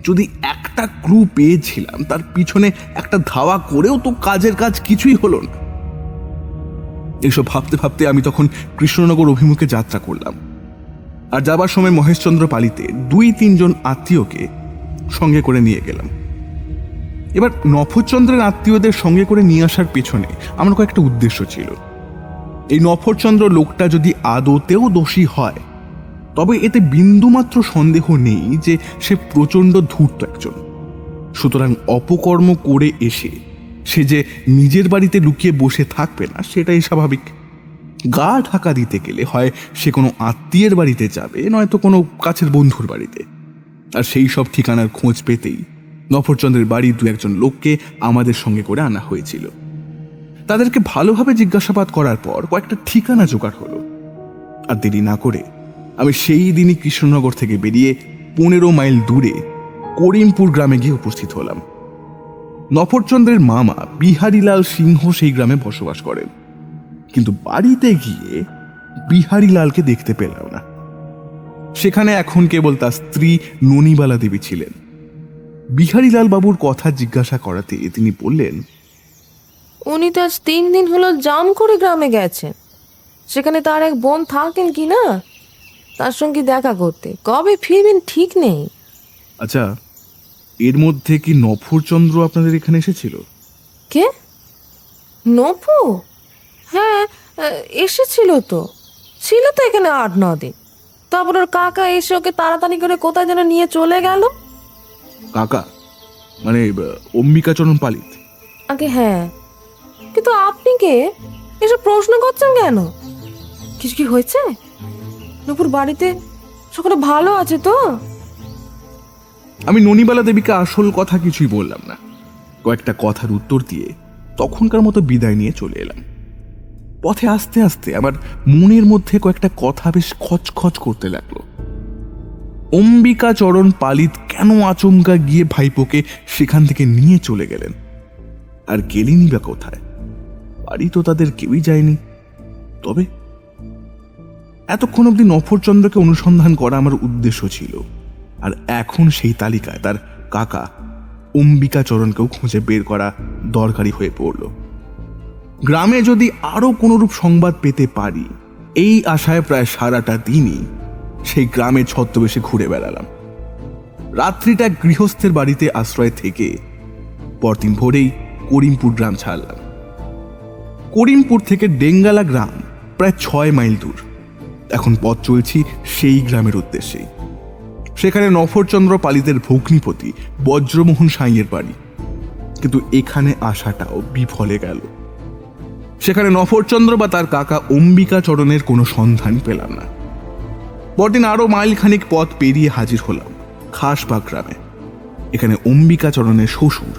যদি একটা ক্লু পেয়েছিলাম, তার পিছনে একটা ধাওয়া করেও তো কাজের কাজ কিছুই হলো না। এসব ভাবতে ভাবতে আমি তখন কৃষ্ণনগর অভিমুখে যাত্রা করলাম। আর যাবার সময় মহেশচন্দ্র পালিতে 2-3 আত্মীয়কে সঙ্গে করে নিয়ে গেলাম। এবার নফরচন্দ্রের আত্মীয়দের সঙ্গে করে নিয়ে আসার পেছনে আমার কয়েকটা উদ্দেশ্য ছিল। এই নফরচন্দ্র লোকটা যদি আদতেও দোষী হয়, তবে এতে বিন্দুমাত্র সন্দেহ নেই যে সে প্রচণ্ড ধূর্ত একজন। সুতরাং অপকর্ম করে এসে সে যে নিজের বাড়িতে লুকিয়ে বসে থাকবে না, সেটাই স্বাভাবিক। গা ঢাকা দিতে গেলে হয় সে কোনো আত্মীয়ের বাড়িতে যাবে, নয়তো কোনো কাছের বন্ধুর বাড়িতে। আর সেই সব ঠিকানার খোঁজ পেতেই নফরচন্দ্রের বাড়ির 2-1 লোককে আমাদের সঙ্গে করে আনা হয়েছিল। তাদেরকে ভালোভাবে জিজ্ঞাসাবাদ করার পর কয়েকটা ঠিকানা জোগাড় হলো। আর দেরি না করে আমি সেই দিনই কৃষ্ণনগর থেকে বেরিয়ে 15 মাইল দূরে করিমপুর গ্রামে গিয়ে উপস্থিত হলাম। নফরচন্দ্রের মামা বিহারীলাল সিংহ সেই গ্রামে বসবাস করেন, কিন্তু বাড়িতে গিয়ে বিহারীলালকে দেখতে পেলাম না। সেখানে এখন কেবল তার স্ত্রী ননিবালা দেবী ছিলেন। বিহারীলাল বাবুর কথা জিজ্ঞাসা করাতে তিনি বললেন, উনি তো আজ 3 দিন হলো জাম করে গ্রামে গেছেন। সেখানে তার এক বোন থাকেন কি না, তার সঙ্গে দেখা করতে। কবে ফিরবেন ঠিক নেই। আচ্ছা, এর মধ্যে কি নফরচন্দ্র আপনাদের এখানে এসেছিল? কে? নপু? হ্যাঁ, এসেছিল তো। ছিল তো এখানে 8-9 দিন। তারপর ওর কাকা এসে ওকে তাড়াতাড়ি করে কোথায় যেন নিয়ে চলে গেল। কাকা মানে অম্বিকাচরণ পালিত? আগে হ্যাঁ, কিন্তু আপনি কে? এসব প্রশ্ন করছেন কেন? কিছু কি হয়েছে? নপুর বাড়িতে সকলে ভালো আছে তো? আমি ননিবালা দেবীকে আসল কথা কিছুই বললাম না। কয়েকটা কথার উত্তর দিয়ে তখনকার মতো বিদায় নিয়ে চলে এলাম। পথে আস্তে আস্তে আমার মনের মধ্যে কয়েকটা কথা বেশ খচখচ করতে লাগলো। অম্বিকাচরণ পালিত কেন আচমকা গিয়ে ভাইপোকে সেখান থেকে নিয়ে চলে গেলেন? আর গেলেনই বা কোথায়? বাড়ি তো তাদের কেউই যায়নি। তবে এতক্ষণ অব্দি নফরচন্দ্রকে অনুসন্ধান করা আমার উদ্দেশ্য ছিল, আর এখন সেই তালিকায় তার কাকা অম্বিকাচরণকেও খুঁজে বের করা দরকারি হয়ে পড়ল। গ্রামে যদি আরো কোনরূপ সংবাদ পেতে পারি, এই আশায় প্রায় সারাটা দিনই সেই গ্রামে ছদ্মবেশে ঘুরে বেড়ালাম। রাত্রিটা গৃহস্থের বাড়িতে আশ্রয় থেকে পরদিন ভোরেই করিমপুর গ্রাম ছাড়লাম। করিমপুর থেকে ডেঙ্গালা গ্রাম প্রায় 6 মাইল দূর। এখন পথ চলছি সেই গ্রামের উদ্দেশ্যেই। সেখানে নফরচন্দ্র পালিতের ভগ্নিপতি বজ্রমোহন সাঁইয়ের বাড়ি, কিন্তু এখানে আসাটাও বিফলে গেল। সেখানে নফরচন্দ্র বা তার কাকা অম্বিকাচরণের কোনো সন্ধান পেলাম না। পরদিন আরো মাইলখানিক পথ পেরিয়ে হাজির হলাম খাসবাগ গ্রামে। এখানে অম্বিকাচরণের শ্বশুর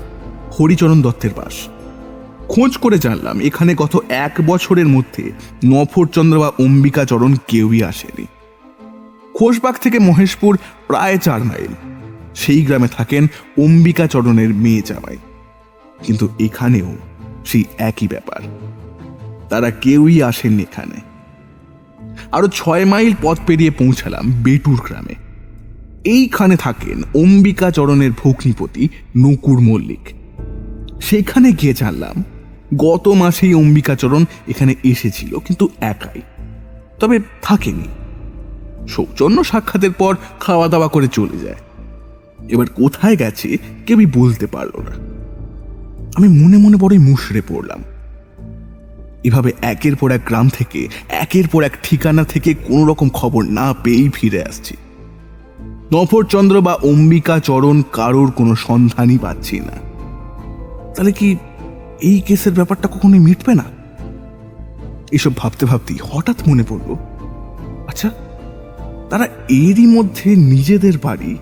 হরিচরণ দত্তের বাস। খোঁজ করে জানলাম এখানে গত 1 বছরের মধ্যে নফরচন্দ্র বা অম্বিকাচরণ কেউই আসেনি। খোসবাগ থেকে মহেশপুর প্রায় 4 মাইল। সেই গ্রামে থাকেন অম্বিকাচরণের মেয়ে জামাই, কিন্তু এখানেও সেই একই ব্যাপার, তারা কেউই আসেননি এখানে। আরো 6 মাইল পথ পেরিয়ে পৌঁছালাম বেটুর গ্রামে। এইখানে থাকেন অম্বিকাচরণের ভগ্নিপতি নকুর মল্লিক। সেখানে গিয়ে জানলাম গত মাসেই অম্বিকাচরণ এখানে এসেছিল, কিন্তু একাই, তবে থাকেনি। সৌজন্য সাক্ষাতের পর খাওয়া দাওয়া করে চলে যায়। এবার কোথায় গেছে কেউই বলতে পারল না। আমি মনে মনে বড়ই মুষড়ে পড়লাম। এভাবে একের পর এক গ্রাম থেকে, একের পর এক ঠিকানা থেকে কোনো রকম খবর না পেয়েই ফিরে আসছি। নফরচন্দ্র বা অম্বিকাচরণ কারোর কোনো সন্ধানই পাচ্ছি না। তাহলে কি এই কেসের ব্যাপারটা কখনোই মিটবে না? এসব ভাবতে ভাবতেই হঠাৎ মনে পড়ল, আচ্ছা, তারা এরই মধ্যে নিজেদের বাড়ি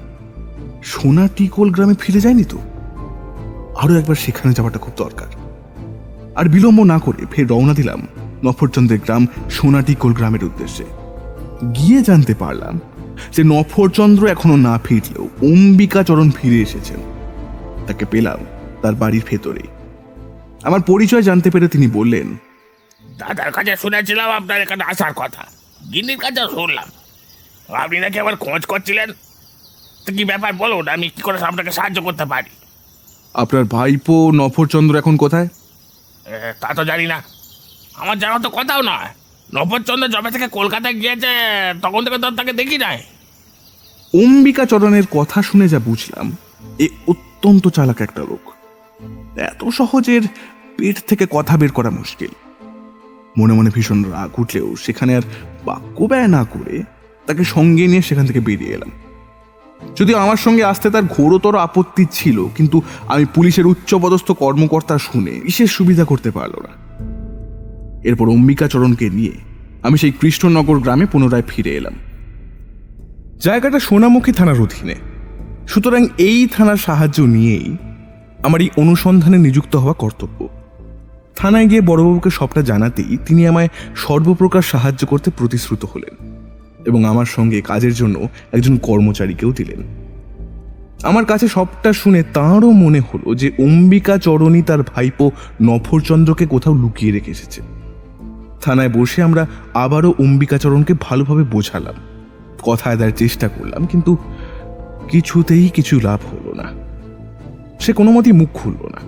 সোনাটিকোল গ্রামে ফিরে যায়নি তো? আরও একবার সেখানে যাওয়াটা খুব দরকার। আর বিলম্ব না করে ফের রওনা দিলাম নফরচন্দ্রের গ্রাম সোনাটিকোল গ্রামের উদ্দেশ্যে। গিয়ে জানতে পারলাম যে নফরচন্দ্র এখনো না ফিরলেও অম্বিকাচরণ ফিরে এসেছেন। তাকে পেলাম তার বাড়ির ভেতরে। আমার পরিচয় জানতে পেরে তিনি বললেন, দাদার কাছে শুনেছিলাম আপনার এখানে আসার কথা, গিন্নির কাছে শুনলাম আপনি নাকি আবার খোঁজ করছিলেন। তো কি ব্যাপার বলুন, আমি কি করে আপনাকে সাহায্য করতে পারি? আপনার ভাইপো নফরচন্দ্র এখন কোথায়? তা তো জানি না, আমার জানা তো কথাও নয়। নবচন্দ্র জবে থেকে কলকাতায় গিয়েছে তখন থেকে তো তাকে দেখি নাই। অম্বিকাচরণের কথা শুনে যা বুঝলাম, এ অত্যন্ত চালাক একটা লোক। এত সহজের পেট থেকে কথা বের করা মুশকিল। মনে মনে ভীষণ রাগ উঠলেও সেখানে আর বাক্য ব্যয় না করে তাকে সঙ্গে নিয়ে সেখান থেকে বেরিয়ে এলাম। যদিও আমার সঙ্গে আসতে তার ঘোরতর আপত্তি ছিল, কিন্তু আমি পুলিশের উচ্চপদস্থ কর্মকর্তা শুনে বিশেষ সুবিধা করতে পারল না। এরপর অম্বিকাচরণকে নিয়ে আমি সেই কৃষ্ণনগর গ্রামে পুনরায় ফিরে এলাম। জায়গাটা সোনামুখী থানার অধীনে, সুতরাং এই থানার সাহায্য নিয়েই আমার এই অনুসন্ধানে নিযুক্ত হওয়া কর্তব্য। থানায় গিয়ে বড়বাবুকে সবটা জানাতেই তিনি আমায় সর্বপ্রকার সাহায্য করতে প্রতিশ্রুত হলেন এবং আমার সঙ্গে কাজের জন্য একজন কর্মচারীকেও দিলেন। আমার কাছে সবটা শুনে তাঁরও মনে হলো যে অম্বিকাচরণই তার ভাইপো নফরচন্দ্রকে কোথাও লুকিয়ে রেখে এসেছে। থানায় বসে আমরা আবারও অম্বিকাচরণকে ভালোভাবে বোঝালাম, কথা আদায়ের চেষ্টা করলাম, কিন্তু কিছুতেই কিছু লাভ হলো না। সে কোনো মতেই মুখ খুলল না।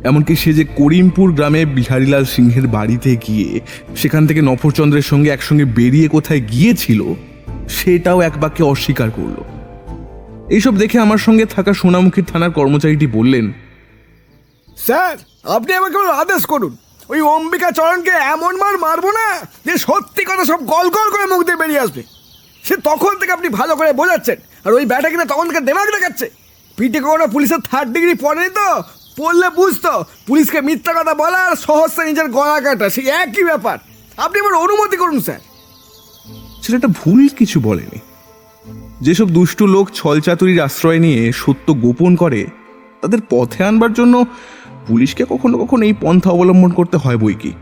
এমনকি সে যে করিমপুর গ্রামে বিহারীলাল সিংহের বাড়িতে গিয়ে সেখান থেকে নফরচন্দ্রের সঙ্গে একসঙ্গে বেরিয়ে কোথায় গিয়েছিল সেটাও এক বাক্যে অস্বীকার করল। এইসব দেখে আমার সঙ্গে থাকা সোনামুখী থানার কর্মচারীটি বললেন, স্যার আপনি আমাকে আদেশ করুন, ওই অম্বিকাচরণকে এমন মার মারবো না যে সত্যি কথা সব গল গল করে মুখ দিয়ে বেরিয়ে আসবে। সে তখন থেকে আপনি ভালো করে বোঝাচ্ছেন, আর ওই ব্যাটা কিনা তখন থেকে দেমাগ দেখাচ্ছে। পিঠে কোনো পুলিশের 3rd ডিগ্রি পড়েনি তো, পড়লে বুঝতো পুলিশকে মিথ্যা কথা বলা আর সহজে নিজের গলা কাটা সেই একই ব্যাপার। আপনি আমার অনুমতি করুন স্যার। ছেলেটা ভুল কিছু বলেনি। যেসব দুষ্টু লোক ছলচাতুরির আশ্রয় নিয়ে সত্য গোপন করে তাদের পথে আনবার জন্য পুলিশকে কখনো কখনো এই পন্থা অবলম্বন করতে হয় বই কি।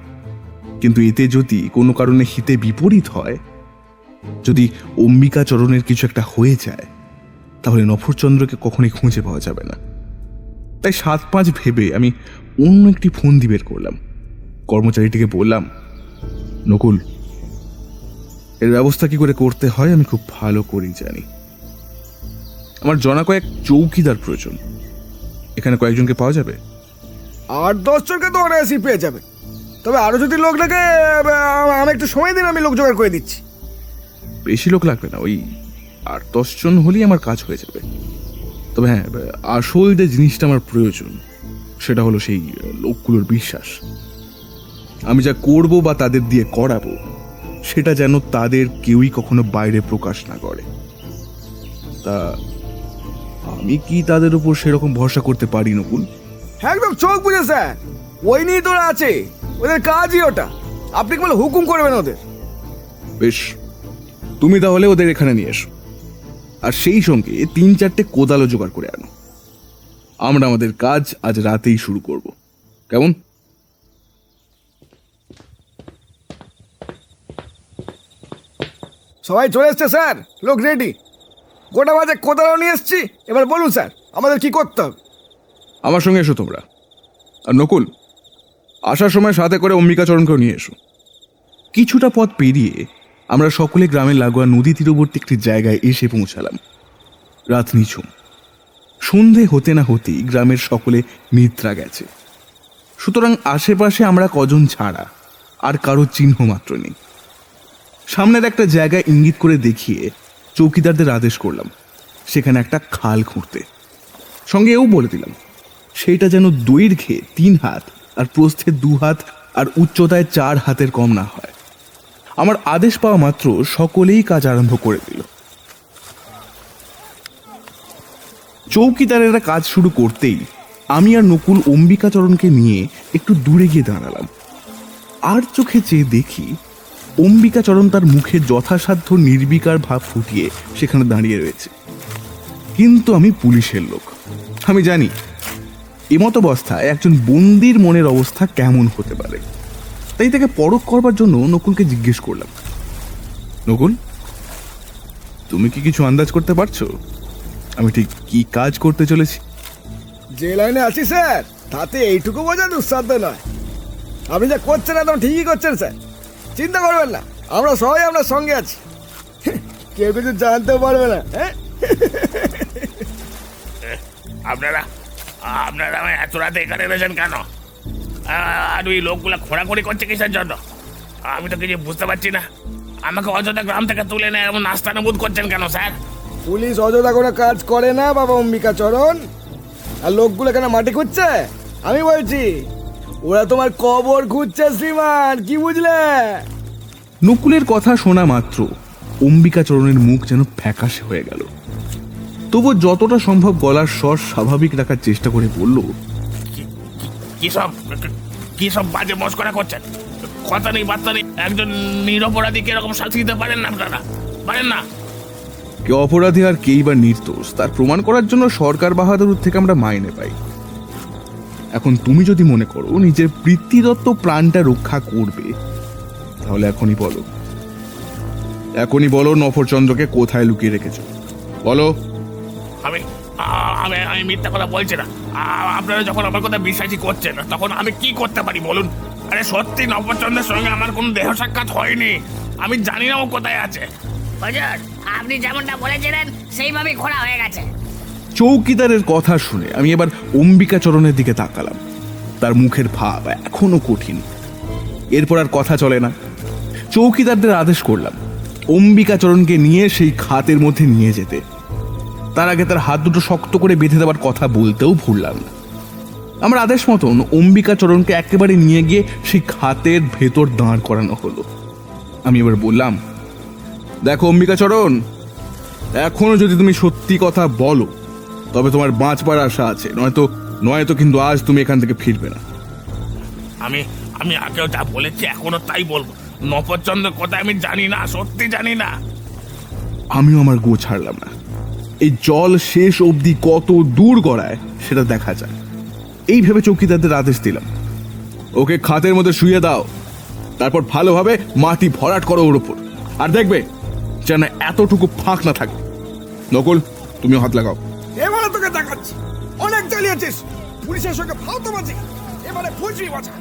কিন্তু এতে যদি কোনো কারণে হিতে বিপরীত হয়, যদি অম্বিকাচরণের কিছু একটা হয়ে যায়, তাহলে নফরচন্দ্রকে কখনোই খুঁজে পাওয়া যাবে না। তাই 7-5 ভেবে আমি অন্য একটি ফোন বের করলাম। কর্মচারীটিকে বললাম, নকুল, এর ব্যবস্থা কি করে করতে হয় আমি খুব ভালো করেই জানি। আমার জনা কয়েক চৌকিদার প্রয়োজন। এখানে কয়েকজনকে পাওয়া যাবে? 8-10 জনকে তো অনায়াসই পেয়ে যাবে, তবে আরও যদি লোক লাগে আমি একটু সময় দিন, আমি লোক জোগাড় করে দিচ্ছি। বেশি লোক লাগবে না, ওই 8-10 জন হলেই আমার কাজ হয়ে যাবে। তবে হ্যাঁ, আসল যে জিনিসটা আমার প্রয়োজন সেটা হলো সেই লোকগুলোর বিশ্বাস। আমি যা করব বা তাদের দিয়ে করাবো সেটা যেন তাদের কেউই কখনো বাইরে প্রকাশ না করে। তা আমি কি তাদের উপর সেরকম ভরসা করতে পারি নকুল? একদম চোখ বুঝে স্যার, ওই নিয়ে তোরা আছে, ওদের কাজই ওটা। আপনি কেবল হুকুম করবেন ওদের। বেশ, তুমি তাহলে ওদের এখানে নিয়ে এসো, আর সেই সঙ্গে 3-4টে কোদালও জোগাড় করে আনো। আমরা আমাদের কাজ আজ রাতেই শুরু করব, কেমন? সবাই চলে এসছে স্যার, লোক রেডি। গোটা বাজে কোদালও নিয়ে এসছি। এবার বলুন স্যার আমাদের কি করতে হবে? আমার সঙ্গে এসো তোমরা। আর নকুল, আসার সময় সাথে করে অম্বিকাচরণকেও নিয়ে এসো। কিছুটা পথ পেরিয়ে আমরা সকলে গ্রামের লাগোয়া নদী তীরবর্তী একটি জায়গায় এসে পৌঁছালাম। রাত নিঝুম। সন্ধে হতে না হতেই গ্রামের সকলে নিদ্রা গেছে, সুতরাং আশেপাশে আমরা কজন ছাড়া আর কারো চিহ্ন মাত্র নেই। সামনের একটা জায়গায় ইঙ্গিত করে দেখিয়ে চৌকিদারদের আদেশ করলাম সেখানে একটা খাল খুঁড়তে। সঙ্গে এও বলে দিলাম সেইটা যেন দৈর্ঘ্যে 3 হাত আর প্রস্থে 2 হাত আর উচ্চতায় 4 হাতের কম না হয়। আমার আদেশ পাওয়া মাত্র সকলেই কাজ আরম্ভ করে দিল। চৌকিদারেরা কাজ শুরু করতেই আমি আর নকুল অম্বিকাচরণকে নিয়ে একটু দূরে গিয়ে দাঁড়ালাম। আর চোখে চেয়ে দেখি অম্বিকাচরণ তার মুখে যথাসাধ্য নির্বিকার ভাব ফুটিয়ে সেখানে দাঁড়িয়ে রয়েছে। কিন্তু আমি পুলিশের লোক, আমি জানি এমত অবস্থায় একজন বন্দির মনের অবস্থা কেমন হতে পারে, তাই তাকে পরখ করবার জন্য নকুলকে জিজ্ঞেস করলাম, নকুল, তুমি কি কিছু আন্দাজ করতে পারছো আমি ঠিক কি কাজ করতে চলেছি? যে লাইনে আছি স্যার, তাতে এইটুকু বোঝা দুঃসাধ্য নয়। আপনি যা করছেন একদম ঠিকই করছেন স্যার, চিন্তা করবেন না, আমরা সবাই আপনার সঙ্গে আছি। কেউ কিছু জানতেও পারবে না। হ্যাঁ, আপনারা আপনারা আমার এত রাতে এখানে এনেছেন কেন? আর ওই লোকগুলো খোঁড়াখুড়ি করছে কিসের জন্য? আমি তো কিছু বুঝতে পারছি না। আমাকে অযথা গ্রাম থেকে তুলে নেয় এমন নাস্তানুবোধ করছেন কেন স্যার? পুলিশ অযথা কোনো কাজ করে না বাবা অম্বিকাচরণ। আর লোকগুলো কেন মাটি খুঁজছে আমি বলছি, ওরা তোমার কবর খুঁজছে শ্রীমান, কি বুঝলে? নকুলের কথা শোনা মাত্র অম্বিকাচরণের মুখ যেন ফ্যাকাশে হয়ে গেল। তবু যতটা সম্ভব গলার স্বর স্বাভাবিক রাখার চেষ্টা করে বলল, কি সব বাজে মস্করা করছেন? কথা নেই বার্তা নেই, একজন নিরপরাধীকে এরকম শাস্তি দিতে পারেন না আপনারা? পারেন না? কে অপরাধী আর কেই বা নির্দোষ তার প্রমাণ করার জন্য সরকার বাহাদুর থেকে আমরা মাইনে পাই। এখন তুমি যদি মনে করো নিজের পিতৃদত্ত প্রাণটা রক্ষা করবে, তাহলে এখনই বলো নফরচন্দ্রকে কোথায় লুকিয়ে রেখেছো, বলো। আমি আমি আমি মিথ্যা কথা বলছি না। আপনারা যখন আমার কথা বিশ্বাসই করছেন না, তখন আমি কি করতে পারি বলুন? আরে সত্যি নবচন্দ্রের সঙ্গে আমার কোনো দেহ সাক্ষাৎ হয়নি, আমি জানি না ও কোথায় আছে। হুজুর, আপনি যেমনটা বলেছিলেন সেইভাবেই ঘোরা হয়ে গেছে। চৌকিদারের কথা শুনে আমি এবার অম্বিকাচরণের দিকে তাকালাম। তার মুখের ভাব এখনো কঠিন। এরপর আর কথা চলে না। চৌকিদারদের আদেশ করলাম অম্বিকাচরণকে নিয়ে সেই খাতের মধ্যে নিয়ে যেতে। তার আগে তার হাত দুটো শক্ত করে বেঁধে দেওয়ার কথা বলতেও ভুললাম না। আমার আদেশ মতন অম্বিকাচরণকে একেবারে নিয়ে গিয়ে সেই খাতের ভেতর দাঁড় করানো হলো। আমি এবার বললাম, দেখো অম্বিকাচরণ, এখনো যদি তুমি সত্যি কথা বলো তবে তোমার বাঁচবার আশা আছে, নয়তো কিন্তু আজ তুমি এখান থেকে ফিরবে না। আমি আমি আগেও যা বলেছি এখনো তাই বলবো। নবচন্দ্র কোথায় আমি জানি না, সত্যি জানি না। আমিও আমার গো ছাড়লাম না। এই জল শেষ অবধি কত দূর গড়ায় সেটা দেখা যায়। এই ভেবে চৌকিদারদের আদেশ দিলাম, ওকে খাতের মধ্যে শুয়ে দাও, তারপর ভালোভাবে মাটি ভরাট করো ওর উপর, আর দেখবে যেন এতটুকু ফাঁক না থাকে। নকুল, তুমি হাত লাগাও। এবারে তোকে দেখাচ্ছি, অনেক চালিয়েছিস, পুলিশের সঙ্গে ফালতুবাজি, এবারে বুঝবি বাঁচা।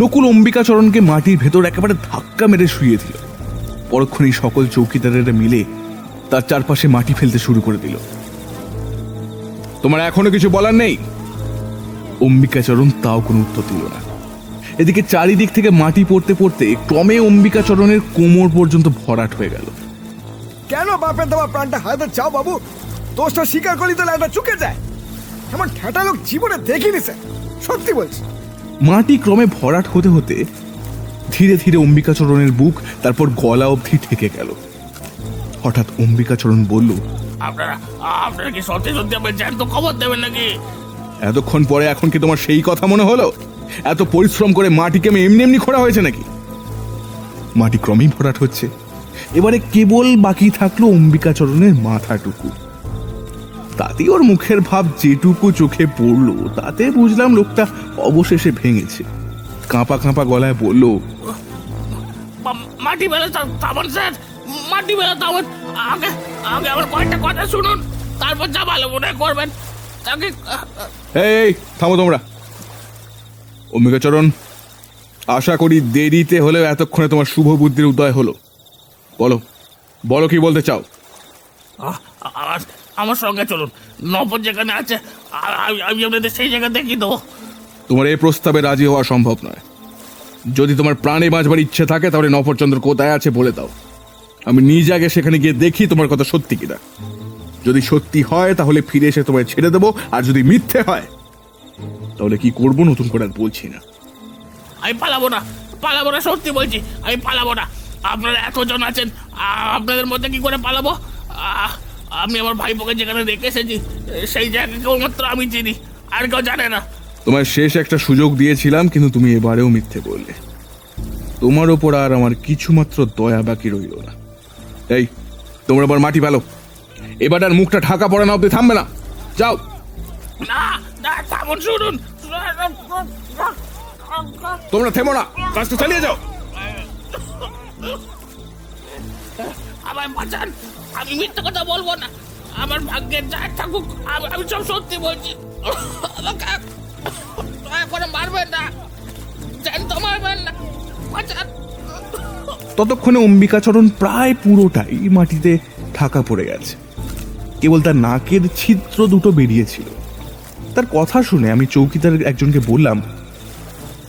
নকুল অম্বিকাচরণকে মাটির ভেতর একেবারে ধাক্কা মেরে শুয়ে দিল। পরক্ষণেই সকল চৌকিদারেরা মিলে তার চারপাশে মাটি ফেলতে শুরু করে দিল। তোমার এখনো কিছু বলার নেই? অম্বিকাচরণ তাও কোনো উত্তর দিল না। এদিকে চারিদিক থেকে মাটি পড়তে পড়তে ক্রমে অম্বিকাচরণের কোমর পর্যন্ত ভরাট হয়ে গেল। কেন বাপের দেওয়া প্রাণটা হাতে চাও বাবু? দোষটা স্বীকার করি তো একটা চুকে যায়। এমন ঠেটা লোক জীবনে দেখিনি স্যার, সত্যি বলছি। মাটি ক্রমে ভরাট হতে হতে ধীরে ধীরে অম্বিকাচরণের বুক, তারপর গলা অবধি ঠেকে গেল। হঠাৎ অম্বিকাচরণ বলল, আপনারা কি সত্যি সত্যি আমার জ্যান্ত খবর দেবেন নাকি? এতক্ষণ পরে এখন কি তোমার সেই কথা মনে হলো? এত পরিশ্রম করে মাটিকে আমি এমনি এমনি খোঁড়া হয়েছে নাকি? মাটি ক্রমেই ভরাট হচ্ছে। এবারে কেবল বাকি থাকলো অম্বিকাচরণের মাথাটুকু। তাতে ওর মুখের ভাব যেটুকু চোখে পড়লো তাতে বুঝলাম লোকটা অবশেষে ভেঙেছে। কাঁপা কাঁপা গলায় বলল, মাটি বেলা থামান স্যার, মাটি বেলা থামান। আগে আগে আমার কয়েকটা কথা শুনুন, তারপর যা ভালো মনে করবেন। তাকে এই থামো তোমরা। অম্বিকাচরণ, আশা করি দেরিতে হলেও এতক্ষণে তোমার শুভ বুদ্ধির উদয় হলো। বলো বলো কি বলতে চাও? আমার সঙ্গে চলুন, নবর যেখানে আছে আমি আপনাদের সেই জায়গা দেখিয়ে দেবো। তোমার এই প্রস্তাবে রাজি হওয়া সম্ভব নয়। যদি তোমার প্রাণে বাঁচবার ইচ্ছে থাকে তাহলে নফরচন্দ্র কোথায় আছে বলে দাও, আমি নিজ আগে সেখানে গিয়ে দেখি তোমার কথা সত্যি কিনা। যদি সত্যি হয় তাহলে ফিরে এসে তোমায় ছেড়ে দেবো, আর যদি মিথ্যে হয় তাহলে কি করবো নতুন করে আর বলছি না। আমি পালাবো না, সত্যি বলছি আমি পালাবো না। আপনারা এতজন আছেন, আপনাদের মধ্যে কি করে পালাবো? আমি আমার ভাইপোকে যেখানে রেখে এসেছি সেই জায়গা কেবলমাত্র আমি চিনি, আর কেউ জানে না। তোমায় শেষ একটা সুযোগ দিয়েছিলাম, কিন্তু তুমি এবারেও মিথ্যে বললে। তোমার ওপর আর আমার কিছুমাত্র দয়া বাকি রইল না। এই তোমরা আবার মাটি ফেলো, এবার আর মুখটা ঢাকা পড়া না অব্দি থামবে না। যাও। না না থামুন, শুনুন। তোমরা থেমো না, কাজটা চালিয়ে যাও। আমায় বাঁচান, আমি মিথ্যে কথা বলবো না। আমার ভাগ্যে যা থাকুক আমি সব সত্যি বলছি। আমাকে দয়া করে মারবেন না, জ্যান্ত মারবেন না, বাঁচান। ততক্ষণে অম্বিকাচরণ প্রায় পুরোটাই মাটিতে ঢাকা পড়ে গেছে, কেবল তার নাকের ছিদ্র দুটো বেরিয়েছিল। তার কথা শুনে আমি চৌকিদার একজনকে বললাম,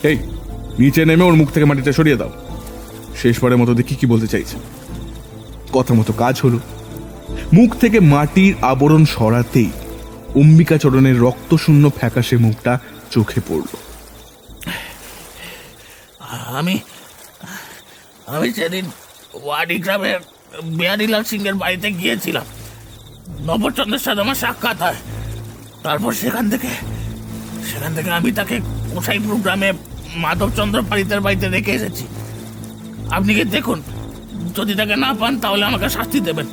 এই নিচে নেমে ওর মুখ থেকে মাটিটা সরিয়ে দাও। শেষবারের মতো দেখি কি বলতে চাইছে। কথা মতো কাজ হলো। মুখ থেকে মাটির আবরণ সরাতেই অম্বিকাচরণের রক্তশূন্য ফ্যাকাশে মুখটা চোখে পড়ল। আমি সেদিন ওয়াডি গ্রামের বিহারীলাল সিং এর বাড়িতে গিয়েছিলাম। নবচন্দ্রের সাথে আমার সাক্ষাৎ হয়। তারপর সেখান থেকে আমি তাকে গোসাইপুর গ্রামে মাধবচন্দ্র পালিতের বাড়িতে রেখে এসেছি। আপনি কি দেখুন, যদি তাকে না পান তাহলে আমাকে শাস্তি দেবেন।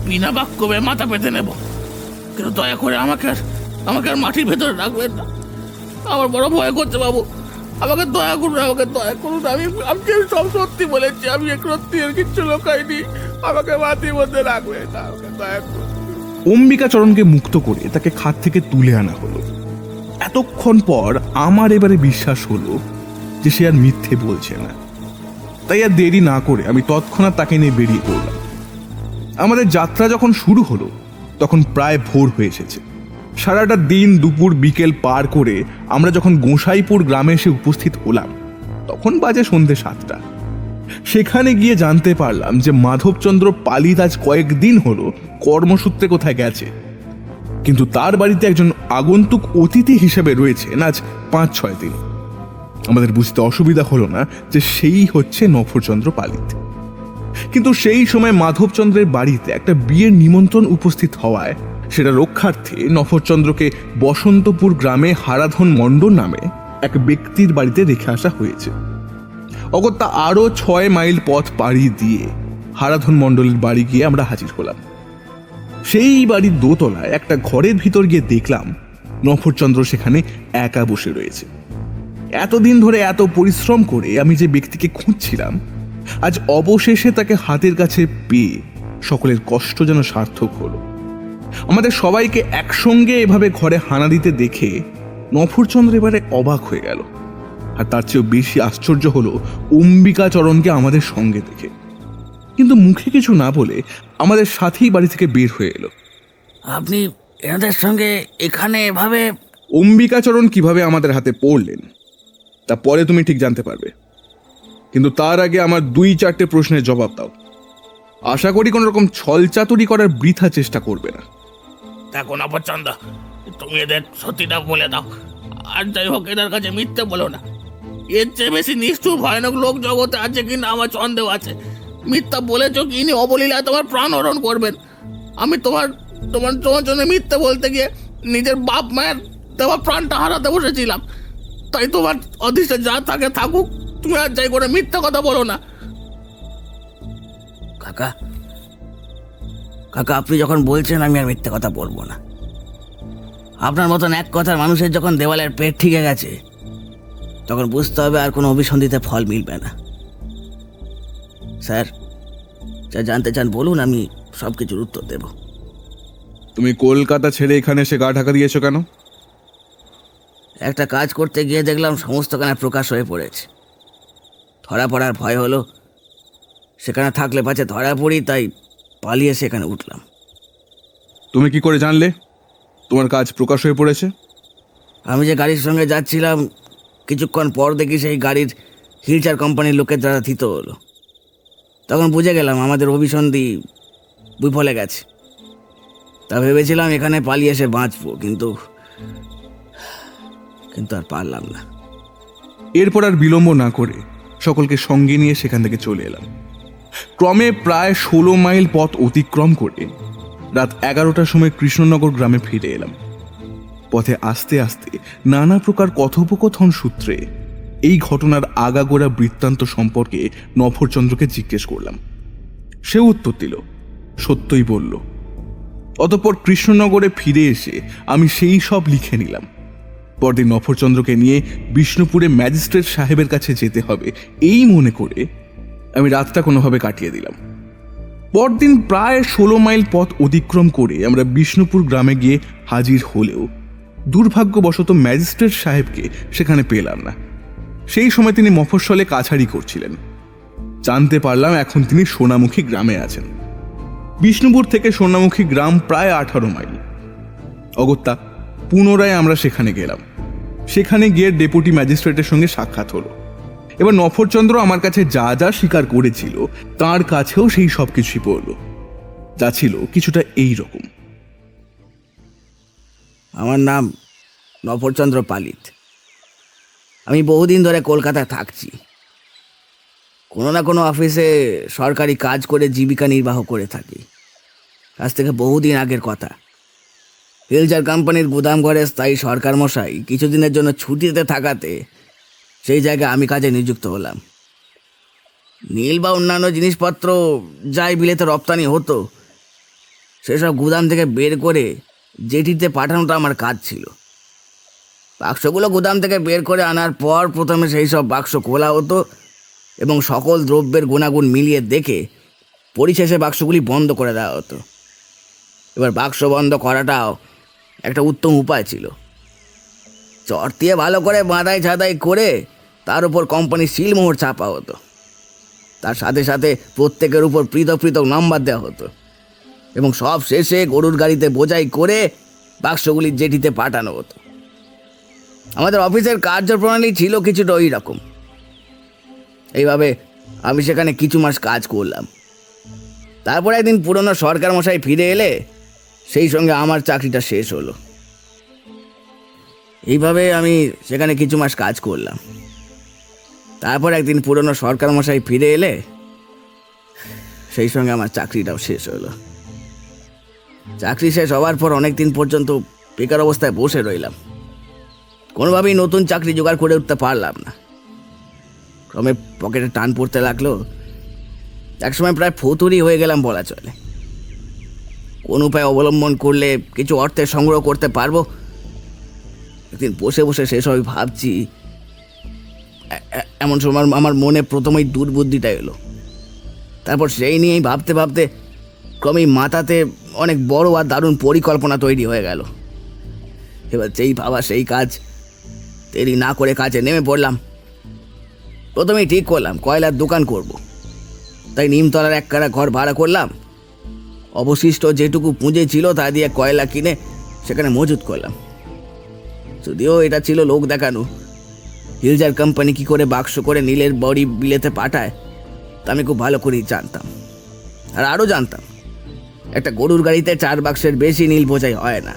বিনা বাক্যবে মাথা পেতে নেব, কিন্তু দয়া করে আমাকে আর মাটির ভেতরে রাখবেন না। আমার বড় ভয় করছে বাবু, আমাকে দয়া করুন, আমি সব সত্যি বলেছি, আমি সত্যি আর কিচ্ছু লোকাইনি। আমাকে মাটির মধ্যে রাখবেন না, আমাকে দয়া করুন। অম্বিকাচরণকে মুক্ত করে তাকে খাট থেকে তুলে আনা হলো। এতক্ষণ পর আমার এবারে বিশ্বাস হলো যে সে আর মিথ্যে বলছে না। তাই আর দেরি না করে আমি তৎক্ষণাৎ তাকে নিয়ে বেরিয়ে পড়লাম। আমাদের যাত্রা যখন শুরু হলো তখন প্রায় ভোর হয়ে এসেছে। সারাটা দিন দুপুর বিকেল পার করে আমরা যখন গোসাইপুর গ্রামে এসে উপস্থিত হলাম তখন বাজে সন্ধ্যে 7টা। সেখানে গিয়ে জানতে পারলাম যে মাধবচন্দ্র পালিত আজ কয়েকদিন হলো কর্মসূত্রে কোথায় গেছে, কিন্তু তার বাড়িতে একজন আগন্তুক অতিথি হিসেবে রয়েছেন আজ 5-6 দিন। আমাদের বুঝতে অসুবিধা হলো না যে সেই হচ্ছে নফরচন্দ্র পালিত। কিন্তু সেই সময় মাধবচন্দ্রের বাড়িতে একটা বিয়ের নিমন্ত্রণ উপস্থিত হওয়ায় সেটা রক্ষার্থে নফরচন্দ্রকে বসন্তপুর গ্রামে হারাধন মণ্ডল নামে এক ব্যক্তির বাড়িতে রেখে আসা হয়েছে। অগত্যা আরো 6 মাইল পথ পাড়ি দিয়ে হারাধন মণ্ডলের বাড়ি গিয়ে আমরা হাজির হলাম। সেই বাড়ির দোতলায় একটা ঘরের ভিতর গিয়ে দেখলাম নফরচন্দ্র সেখানে একা বসে রয়েছে। এতদিন ধরে এত পরিশ্রম করে আমি যে ব্যক্তিকে খুঁজছিলাম আজ অবশেষে তাকে হাতের কাছে পেয়ে সকলের কষ্ট যেন সার্থক হলো। আমাদের সবাইকে একসঙ্গে এভাবে ঘরে হানা দিতে দেখে নফরচন্দ্র এবারে অবাক হয়ে গেল। আর তার চেয়েও বেশি আশ্চর্য হলো অম্বিকাচরণকে আমাদের সঙ্গে দেখে। কিন্তু মুখে কিছু না বলে আমাদের সাথেই বাড়ি থেকে বের হয়ে এলো। আপনি এনাদের সঙ্গে এখানে এভাবে? অম্বিকাচরণ কিভাবে আমাদের হাতে পড়লেন তা পরে তুমি ঠিক জানতে পারবে, কিন্তু তার আগে আমার 2-4টে প্রশ্নের জবাব দাও। আশা করি কোন রকম ছলচাতুরি করার বৃথা চেষ্টা করবে না। দেখো নবচন্দ্র, তুমি এদের সত্যিটা বলে দাও। আর যাই হোক, এদের কাছে মিথ্যে বলো না। এর চেয়ে বেশি নিষ্ঠুর ভয়ানক লোক জগতে আছে কিনা আমার সন্দেহ আছে। মিথ্যা বলেছ কি ইনি অবলীলায় তোমার প্রাণ হরণ করবেন। আমি তোমার জন্য মিথ্যে বলতে গিয়ে নিজের বাপ মায়ের দেওয়া প্রাণটা হারাতে বসেছিলাম। তাই তোমার অদৃষ্টে যা থাকে থাকুক, তুমি আর যাই করে মিথ্যা কথা বলো না। কাকা, আপনি যখন বলছেন আমি আর মিথ্যে কথা বলবো না। আপনার মতন এক কথার মানুষের যখন দেওয়ালের পেট ঠিকে গেছে তখন বুঝতে হবে আর কোনো অভিসন্ধিতে ফল মিলবে না। স্যার, যা জানতে চান বলুন, আমি সব কিছুর উত্তর দেব। তুমি কলকাতা ছেড়ে এখানে এসে গা ঢাকা দিয়েছো কেন? একটা কাজ করতে গিয়ে দেখলাম সমস্ত কানে প্রকাশ হয়ে পড়েছে। ধরা পড়ার ভয় হলো, সেখানে থাকলে পাছে ধরা পড়ি, তাই পালিয়ে সেখানে উঠলাম। তুমি কি করে জানলে তোমার কাজ প্রকাশ হয়ে পড়েছে? আমি যে গাড়ির সঙ্গে যাচ্ছিলাম কিছুক্ষণ পর দেখি সেই গাড়ির হিলচার কোম্পানির লোকের দ্বারা থিত হলো। তখন বুঝে গেলাম আমাদের অভিসন্ধি বিফলে গেছে। তা ভেবেছিলাম এখানে পালিয়ে এসে বাঁচবো, কিন্তু আর পারলাম না। এরপর আর বিলম্ব না করে সকলকে সঙ্গে নিয়ে সেখান থেকে চলে এলাম। ক্রমে প্রায় 16 মাইল পথ অতিক্রম করে রাত 11টার সময় কৃষ্ণনগর গ্রামে ফিরে এলাম। পথে আস্তে আস্তে নানা প্রকার কথোপকথন সূত্রে এই ঘটনার আগাগোড়া বৃত্তান্ত সম্পর্কে নফরচন্দ্রকে জিজ্ঞেস করলাম। সে উত্তর দিল, সত্যই বলল। অতঃপর কৃষ্ণনগরে ফিরে এসে আমি সেই সব লিখে নিলাম। পরদিন নফরচন্দ্রকে নিয়ে বিষ্ণুপুরে ম্যাজিস্ট্রেট সাহেবের কাছে যেতে হবে এই মনে করে আমি রাতটা কোনোভাবে কাটিয়ে দিলাম। পরদিন প্রায় 16 মাইল পথ অতিক্রম করে আমরা বিষ্ণুপুর গ্রামে গিয়ে হাজির হলেও দুর্ভাগ্যবশত ম্যাজিস্ট্রেট সাহেবকে সেখানে পেলাম না। সেই সময় তিনি মফস্বলে কাছারি করছিলেন। জানতে পারলাম এখন তিনি সোনামুখী গ্রামে আছেন। বিষ্ণুপুর থেকে সোনামুখী গ্রাম প্রায় 18 মাইল। অগত্যা পুনরায় আমরা সেখানে গেলাম। সেখানে গিয়ে ডেপুটি ম্যাজিস্ট্রেটের সঙ্গে সাক্ষাৎ হলো। এবার নফরচন্দ্র আমার কাছে যা যা স্বীকার করেছিল তার কাছেও সেই সব কিছুই পড়ল, যা ছিল কিছুটা এই রকম। আমার নাম নফরচন্দ্র পালিত। আমি বহুদিন ধরে কলকাতায় থাকছি। কোনো না কোনো অফিসে সরকারি কাজ করে জীবিকা নির্বাহ করে থাকি। আজ থেকে বহুদিন আগের কথা। হিলজার কোম্পানির গুদাম ঘরে স্থায়ী সরকার মশাই কিছুদিনের জন্য ছুটিতে থাকাতে সেই জায়গায় আমি কাজে নিযুক্ত হলাম। নীল বা অন্যান্য জিনিসপত্র যাই বিলেতে রপ্তানি হতো সেসব গুদাম থেকে বের করে জেটিতে পাঠানোটা আমার কাজ ছিল। বাক্সগুলো গুদাম থেকে বের করে আনার পর প্রথমে সেই সব বাক্স খোলা হতো এবং সকল দ্রব্যের গুণাগুণ মিলিয়ে দেখে পরিশেষে বাক্সগুলি বন্ধ করে দেওয়া হতো। এবার বাক্স বন্ধ করাটাও একটা উত্তম উপায় ছিল। চট দিয়ে ভালো করে বাঁধাই ছাঁদাই করে তার উপর কোম্পানির সিলমোহর ছাপা হতো। তার সাথে সাথে প্রত্যেকের উপর পৃথক পৃথক নম্বর দেওয়া হতো এবং সব শেষে গরুর গাড়িতে বোঝাই করে বাক্সগুলি জেটিতে পাঠানো হতো। আমাদের অফিসের কার্যপ্রণালী ছিল কিছুটা ওই রকম। এইভাবে আমি সেখানে কিছু মাস কাজ করলাম। তারপর একদিন পুরনো সরকার মশাই ফিরে এলে সেই সঙ্গে আমার চাকরিটা শেষ হলো। এইভাবে আমি সেখানে কিছু মাস কাজ করলাম। তারপর একদিন পুরনো সরকার মশাই ফিরে এলে সেই সঙ্গে আমার চাকরিটাও শেষ হলো। চাকরি শেষ হওয়ার পর অনেকদিন পর্যন্ত বেকার অবস্থায় বসে রইলাম। কোনোভাবেই নতুন চাকরি জোগাড় করে উঠতে পারলাম না। ক্রমে পকেটে টান পড়তে লাগলো। একসময় প্রায় ফতুরি হয়ে গেলাম বলা চলে। কোন উপায় অবলম্বন করলে কিছু অর্থের সংগ্রহ করতে পারবো। একদিন বসে বসে সেসবই ভাবছি, এমন সময় আমার মনে প্রথমেই দুর্বুদ্ধিটা এলো। তারপর সেই নিয়েই ভাবতে ভাবতে ক্রমেই মাথাতে অনেক বড় আর দারুণ পরিকল্পনা তৈরি হয়ে গেল। এবার যেই ভাবা সেই কাজ, দেরি না করে কাজে নেমে পড়লাম। প্রথমেই ঠিক করলাম কয়লার দোকান করব। তাই নিমতলার একখানা ঘর ভাড়া করলাম। অবশিষ্ট যেটুকু পুঁজি ছিল তা দিয়ে কয়লা কিনে সেখানে মজুত করলাম। যদিও এটা ছিল লোক দেখানো। হিলজার কোম্পানি কি করে বাক্স করে নীলের বডি বিলেতে পাঠায় তা আমি খুব ভালো করেই জানতাম। আর আরও জানতাম একটা গরুর গাড়িতে 4 বাক্সের বেশি নীল বোঝাই হয় না।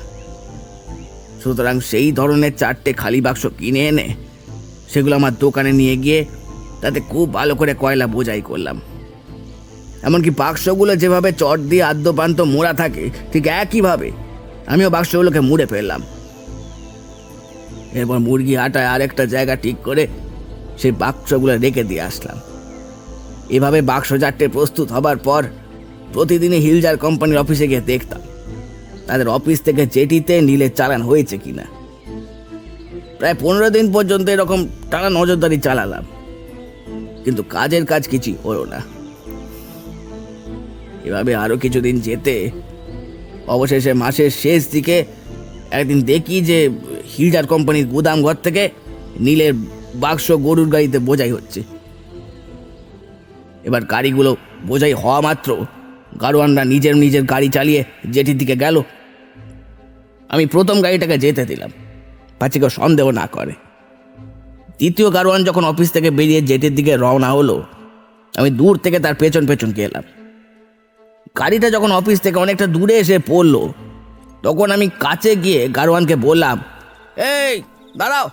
সুতরাং সেই ধরনের 4টে খালি বাক্স কিনে এনে সেগুলো আমার দোকানে নিয়ে গিয়ে তাতে খুব ভালো করে কয়লা বোঝাই করলাম। এমনকি বাক্সগুলো যেভাবে চট দিয়ে আদ্যপান্ত মোড়া থাকে ঠিক একইভাবে আমিও বাক্সগুলোকে মুড়ে ফেললাম। এরপর মুরগি আটায় আরেকটা জায়গা ঠিক করে সেই বাক্সগুলো রেখে দিয়ে আসলাম। এভাবে বাক্স 4টে প্রস্তুত হবার পর প্রতিদিনই হিলজার কোম্পানির অফিসে গিয়ে দেখতাম তাদের অফিস থেকে জেটিতে নীলের চালান হয়েছে কিনা। প্রায় 15 দিন পর্যন্ত এরকম টানা নজরদারি চালালাম, কিন্তু কাজের কাজ কিছুই হলো না। এভাবে আরো কিছুদিন যেতে অবশেষে মাসের শেষ দিকে একদিন দেখি যে হিলজার কোম্পানির গুদাম ঘর থেকে নীলের বাক্স গরুর গাড়িতে বোঝাই হচ্ছে। এবার গাড়িগুলো বোঝাই হওয়া মাত্র গাড়োয়ানরা নিজের নিজের গাড়ি চালিয়ে জেটির দিকে গেল। আমি প্রথম গাড়িটাকে যেতে দিলাম, পাছে কেউ সন্দেহ না করে। দ্বিতীয় গাড়োয়ান যখন অফিস থেকে বেরিয়ে জেটির দিকে রওনা হলো, আমি দূর থেকে তার পেছন পেছন গেলাম। গাড়িটা যখন অফিস থেকে অনেকটা দূরে এসে পড়লো, তখন আমি কাছে গিয়ে গাড়োয়ানকে বললাম, এই দাঁড়াও,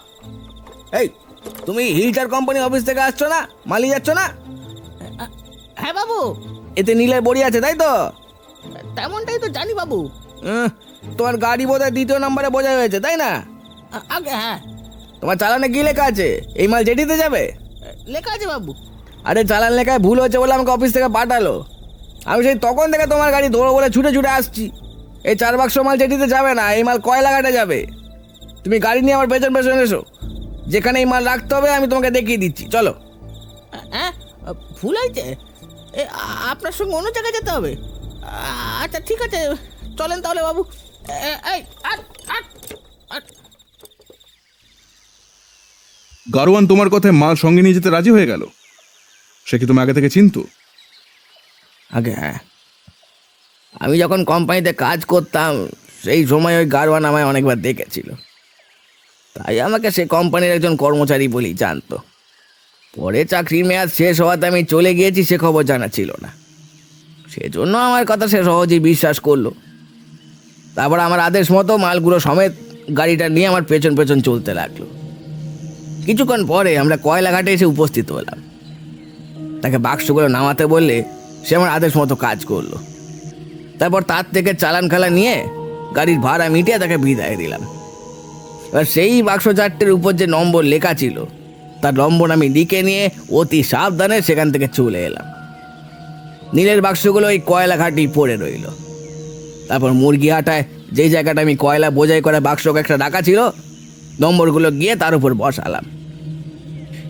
এই তুমি হিলজার কোম্পানি অফিস থেকে আসছো না? মালি যাচ্ছ না? হ্যাঁ বাবু, এতে নীলের বড়ি আছে তাই তো? তেমনটাই তো জানি বাবু। তোমার গাড়ি বোধহয় 2য় নম্বরে বোঝাই হয়েছে তাই না? আগে হ্যাঁ, তোমার চালানে কি লেখা আছে? এই মাল জেটিতে যাবে? লেখা আছে বাবু। আরে চালান লেখায় ভুল হচ্ছে বলে আমাকে অফিস থেকে পাঠালো। আমি সেই তখন থেকে তোমার গাড়ি ধরো বলে ছুটে ছুটে আসছি। এই 4 বাক্স মাল যেটিতে যাবে না, এই মাল কয়লাঘাটে যাবে। তুমি গাড়ি নিয়ে আমার পেছন পেছন এসো, যেখানে এই মাল রাখতে হবে আমি তোমাকে দেখিয়ে দিচ্ছি, চলো। হ্যাঁ, ভুল হয়েছে, আপনার সঙ্গে অন্য জায়গায় যেতে হবে। আচ্ছা ঠিক আছে, চলেন তাহলে বাবু। এই গারোয়ান তোমার কথায় মাল সঙ্গে নিয়ে যেতে রাজি হয়ে গেল? সে কি তুমি আগে থেকে চিনতো? আগে হ্যাঁ, আমি যখন কোম্পানিতে কাজ করতাম সেই সময় ওই গারোয়ান আমায় অনেকবার দেখেছিল, তাই আমাকে সে কোম্পানির একজন কর্মচারী বলেই জানতো। পরে চাকরির মেয়াদ শেষ হওয়াতে আমি চলে গিয়েছি সে খবর জানা ছিল না, সেজন্য আমার কথা সে সহজেই বিশ্বাস করলো। তারপর আমার আদেশ মতো মালগুলো সমেত গাড়িটা নিয়ে আমার পেছন পেছন চলতে লাগলো। কিছুক্ষণ পরে আমরা কয়লাঘাটে এসে উপস্থিত হলাম। তাকে বাক্সগুলো নামাতে বললে সে আমার আদেশ মতো কাজ করলো। তারপর তার থেকে চালান খালা নিয়ে গাড়ির ভাড়া মিটিয়ে তাকে বিদায় দিলাম। এবার সেই বাক্স 4টের উপর যে নম্বর লেখা ছিল তার নম্বর আমি লিখে নিয়ে অতি সাবধানে সেখান থেকে চলে এলাম। নীলের বাক্সগুলো ওই কয়লাঘাটেই পড়ে রইল। তারপর মুরগিহাটায় যেই জায়গাটা আমি কয়লা বোঝাই করে বাক্স একটা রাখা ছিল, নম্বরগুলো গিয়ে তার উপর বসালাম।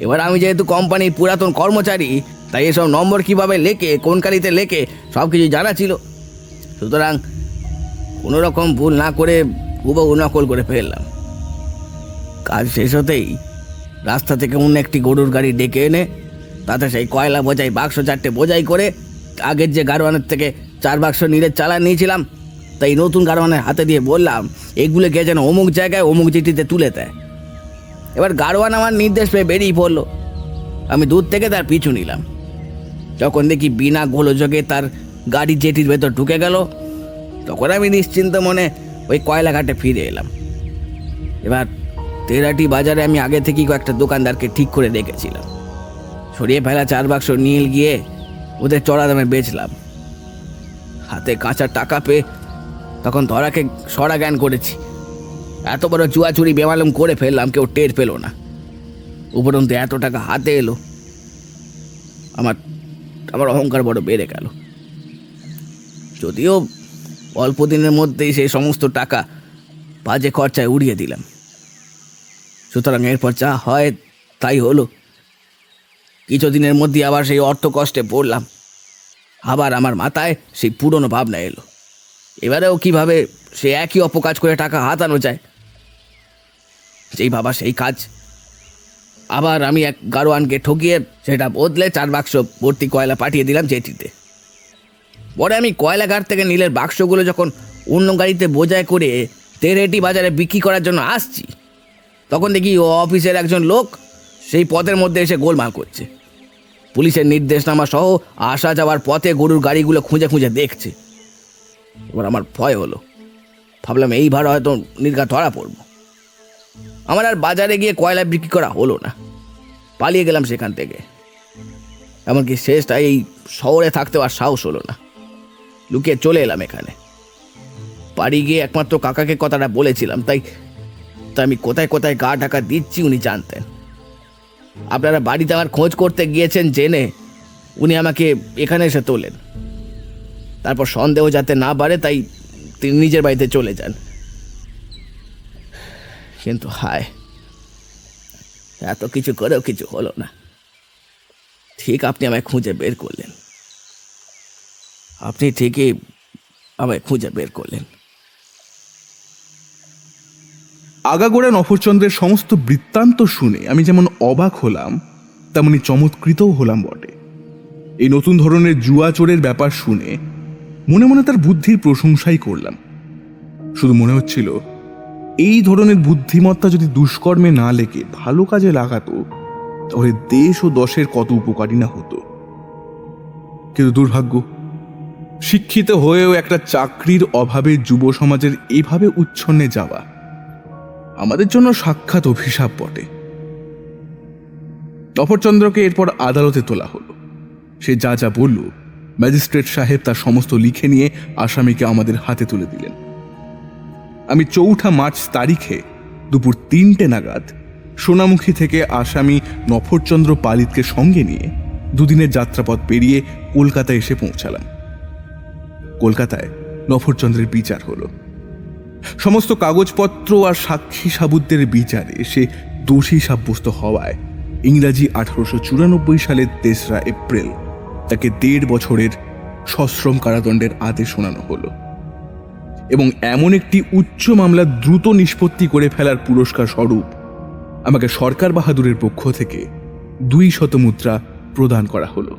এবার আমি যেহেতু কোম্পানির পুরাতন কর্মচারী, তাই এসব নম্বর কীভাবে লেখে, কোন গাড়িতে লেখে সব কিছু জানা ছিল। সুতরাং কোনো রকম ভুল না করে হুবহু নকল করে ফেললাম। কাজ শেষ হতেই রাস্তা থেকে অন্য একটি গরুর গাড়ি ডেকে এনে তাতে সেই কয়লা বোঝাই বাক্স 4টে বোঝাই করে আগের যে গারোয়ানের থেকে 4 বাক্স নীলের চালান নিয়েছিলাম তাই নতুন গারোয়ানের হাতে দিয়ে বললাম এগুলোকে যেন অমুক জায়গায় অমুক চিঠিতে তুলে দেয়। এবার গারোয়ান আমার নির্দেশ পেয়ে বেরিয়ে পড়লো। আমি দূর থেকে তার পিছু নিলাম। যখন দেখি বিনা গোলযোগে তার গাড়ি জেটির ভেতর ঢুকে গেল, তখন আমি নিশ্চিন্ত মনে ওই কয়লাঘাটে ফিরে এলাম। এবার তেরাটি বাজারে আমি আগে থেকেই কয়েকটা দোকানদারকে ঠিক করে রেখেছিলাম। সরিয়ে ফেলা 4 বাক্স নীল গিয়ে ওদের চড়া দামে বেচলাম। হাতে কাঁচা টাকা পেয়ে তখন ধরাকে সরা জ্ঞান করেছি। এত বড় জুয়া চুরি বেমালুম করে ফেললাম, কেউ টের পেল না। উপরন্তু এত টাকা হাতে এলো, আমার অহংকার বড় বেড়ে গেল। যদিও অল্প দিনের মধ্যেই সেই সমস্ত টাকা বাজে খরচায় উড়িয়ে দিলাম। সুতরাং এরপর যা হয় তাই হলো। কিছুদিনের মধ্যে আবার সেই অর্থ কষ্টে পড়লাম। আবার আমার মাথায় সেই পুরনো ভাবনা এলো, এবারেও কিভাবে সে একই অপকাজ করে টাকা হাতানো যায়। যেই ভাবা সেই কাজ। আবার আমি এক গারোয়ানকে ঠকিয়ে সেটা বদলে 4 বাক্স ভর্তি কয়লা পাঠিয়ে দিলাম জেটিতে। পরে আমি কয়লাঘাট থেকে নীলের বাক্সগুলো যখন অন্য গাড়িতে বোঝাই করে তেরেটি বাজারে বিক্রি করার জন্য আসছি, তখন দেখি ও অফিসের একজন লোক সেই পথের মধ্যে এসে গোলমাল করছে। পুলিশের নির্দেশনামা সহ আসা যাওয়ার পথে গরুর গাড়িগুলো খুঁজে খুঁজে দেখছে। এবার আমার ভয় হলো, ভাবলাম এইবার হয়তো নির্ঘাত ধরা পড়ব। আমার আর বাজারে গিয়ে কয়লা বিক্রি করা হলো না, পালিয়ে গেলাম সেখান থেকে। এমনকি শেষটা এই শহরে থাকতে আর সাহস হলো না, লুকিয়ে চলে এলাম এখানে। বাড়ি গিয়ে একমাত্র কাকাকে কথাটা বলেছিলাম, তাই আমি কোথায় কোথায় গা ঢাকা দিচ্ছি উনি জানতেন। আপনারা বাড়িতে আমার খোঁজ করতে গিয়েছেন জেনে উনি আমাকে এখানে এসে তোলেন। তারপর সন্দেহ যাতে না বাড়ে তাই তিনি নিজের বাড়িতে চলে যান। কিন্তু হায়, এত কিছু করেও কিছু হলো না। ঠিক আপনি আমায় খুঁজে বের করলেন, আপনি ঠিকই আমায় খুঁজে বের করলেন। আগাগোড়া নফরচন্দ্রের সমস্ত বৃত্তান্ত শুনে আমি যেমন অবাক হলাম তেমনি চমৎকৃতও হলাম বটে। এই নতুন ধরনের জুয়া চোরের ব্যাপার শুনে মনে মনে তার বুদ্ধির প্রশংসাই করলাম। শুধু মনে হচ্ছিল এই ধরনের বুদ্ধিমত্তা যদি দুষ্কর্মে না লেগে ভালো কাজে লাগাতো তাহলে দেশ ও দশের কত উপকারী না হতো। কিন্তু দুর্ভাগ্য, শিক্ষিত হয়েও একটা চাকরির অভাবে যুব সমাজের এভাবে উচ্ছন্নে যাওয়া আমাদের জন্য সাক্ষাৎ অভিশাপ বটে। নফরচন্দ্রকে এরপর আদালতে তোলা হলো। সে যা যা বলল ম্যাজিস্ট্রেট সাহেব তার সমস্ত লিখে নিয়ে আসামিকে আমাদের হাতে তুলে দিলেন। আমি 4 মার্চ তারিখে দুপুর 3টে নাগাদ সোনামুখী থেকে আসামি নফরচন্দ্র পালিতকে সঙ্গে নিয়ে 2 দিনের যাত্রাপথ পেরিয়ে কলকাতায় এসে পৌঁছালাম। কলকাতায় নফরচন্দ্রের বিচার হলো। সমস্ত কাগজপত্র আর সাক্ষী সাবুতদের বিচারে সে দোষী সাব্যস্ত হওয়ায় ইংরাজি 1894 সালের 3রা এপ্রিল তাকে 1.5 বছরের সশ্রম কারাদণ্ডের আদেশ শোনানো হলো এবং এমন একটি উচ্চ মামলা দ্রুত নিষ্পত্তি করে ফেলার পুরস্কার স্বরূপ আমাকে সরকার বাহাদুরের পক্ষ থেকে 200 মুদ্রা প্রদান করা হলো।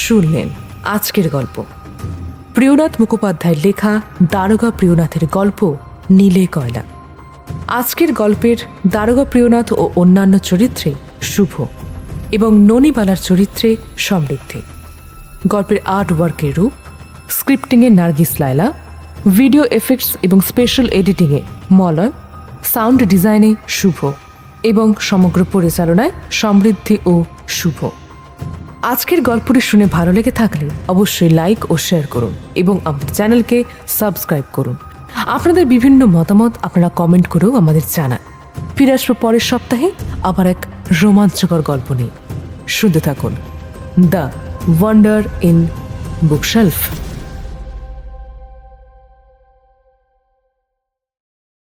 শুনলেন আজকের গল্প, প্রিয়নাথ মুখোপাধ্যায়ের লেখা দারোগা প্রিয়নাথের গল্প নীলে কয়লা। আজকের গল্পের দারোগা প্রিয়নাথ ও অন্যান্য চরিত্রে শুভ এবং ননীবালার চরিত্রে সমৃদ্ধি। গল্পের আর্ট ওয়ার্কের রূপ, স্ক্রিপ্টিংয়ে নার্গিস লায়লা, ভিডিও এফেক্টস এবং স্পেশাল এডিটিংয়ে মলয়, সাউন্ড ডিজাইনে শুভ এবং সমগ্র পরিচালনায় সমৃদ্ধি ও শুভ। আজকের গল্পটি শুনে ভালো লেগে থাকলে অবশ্যই লাইক ও শেয়ার করুন এবং আমাদের চ্যানেলকে সাবস্ক্রাইব করুন। আপনাদের বিভিন্ন মতামত আপনারা কমেন্ট করেও আমাদের জানান। ফিরে আসবো পরের সপ্তাহে আবার এক রোমাঞ্চকর গল্প নিয়ে। শুনতে থাকুন দ্য ওয়ান্ডার ইন বুকশেলফ।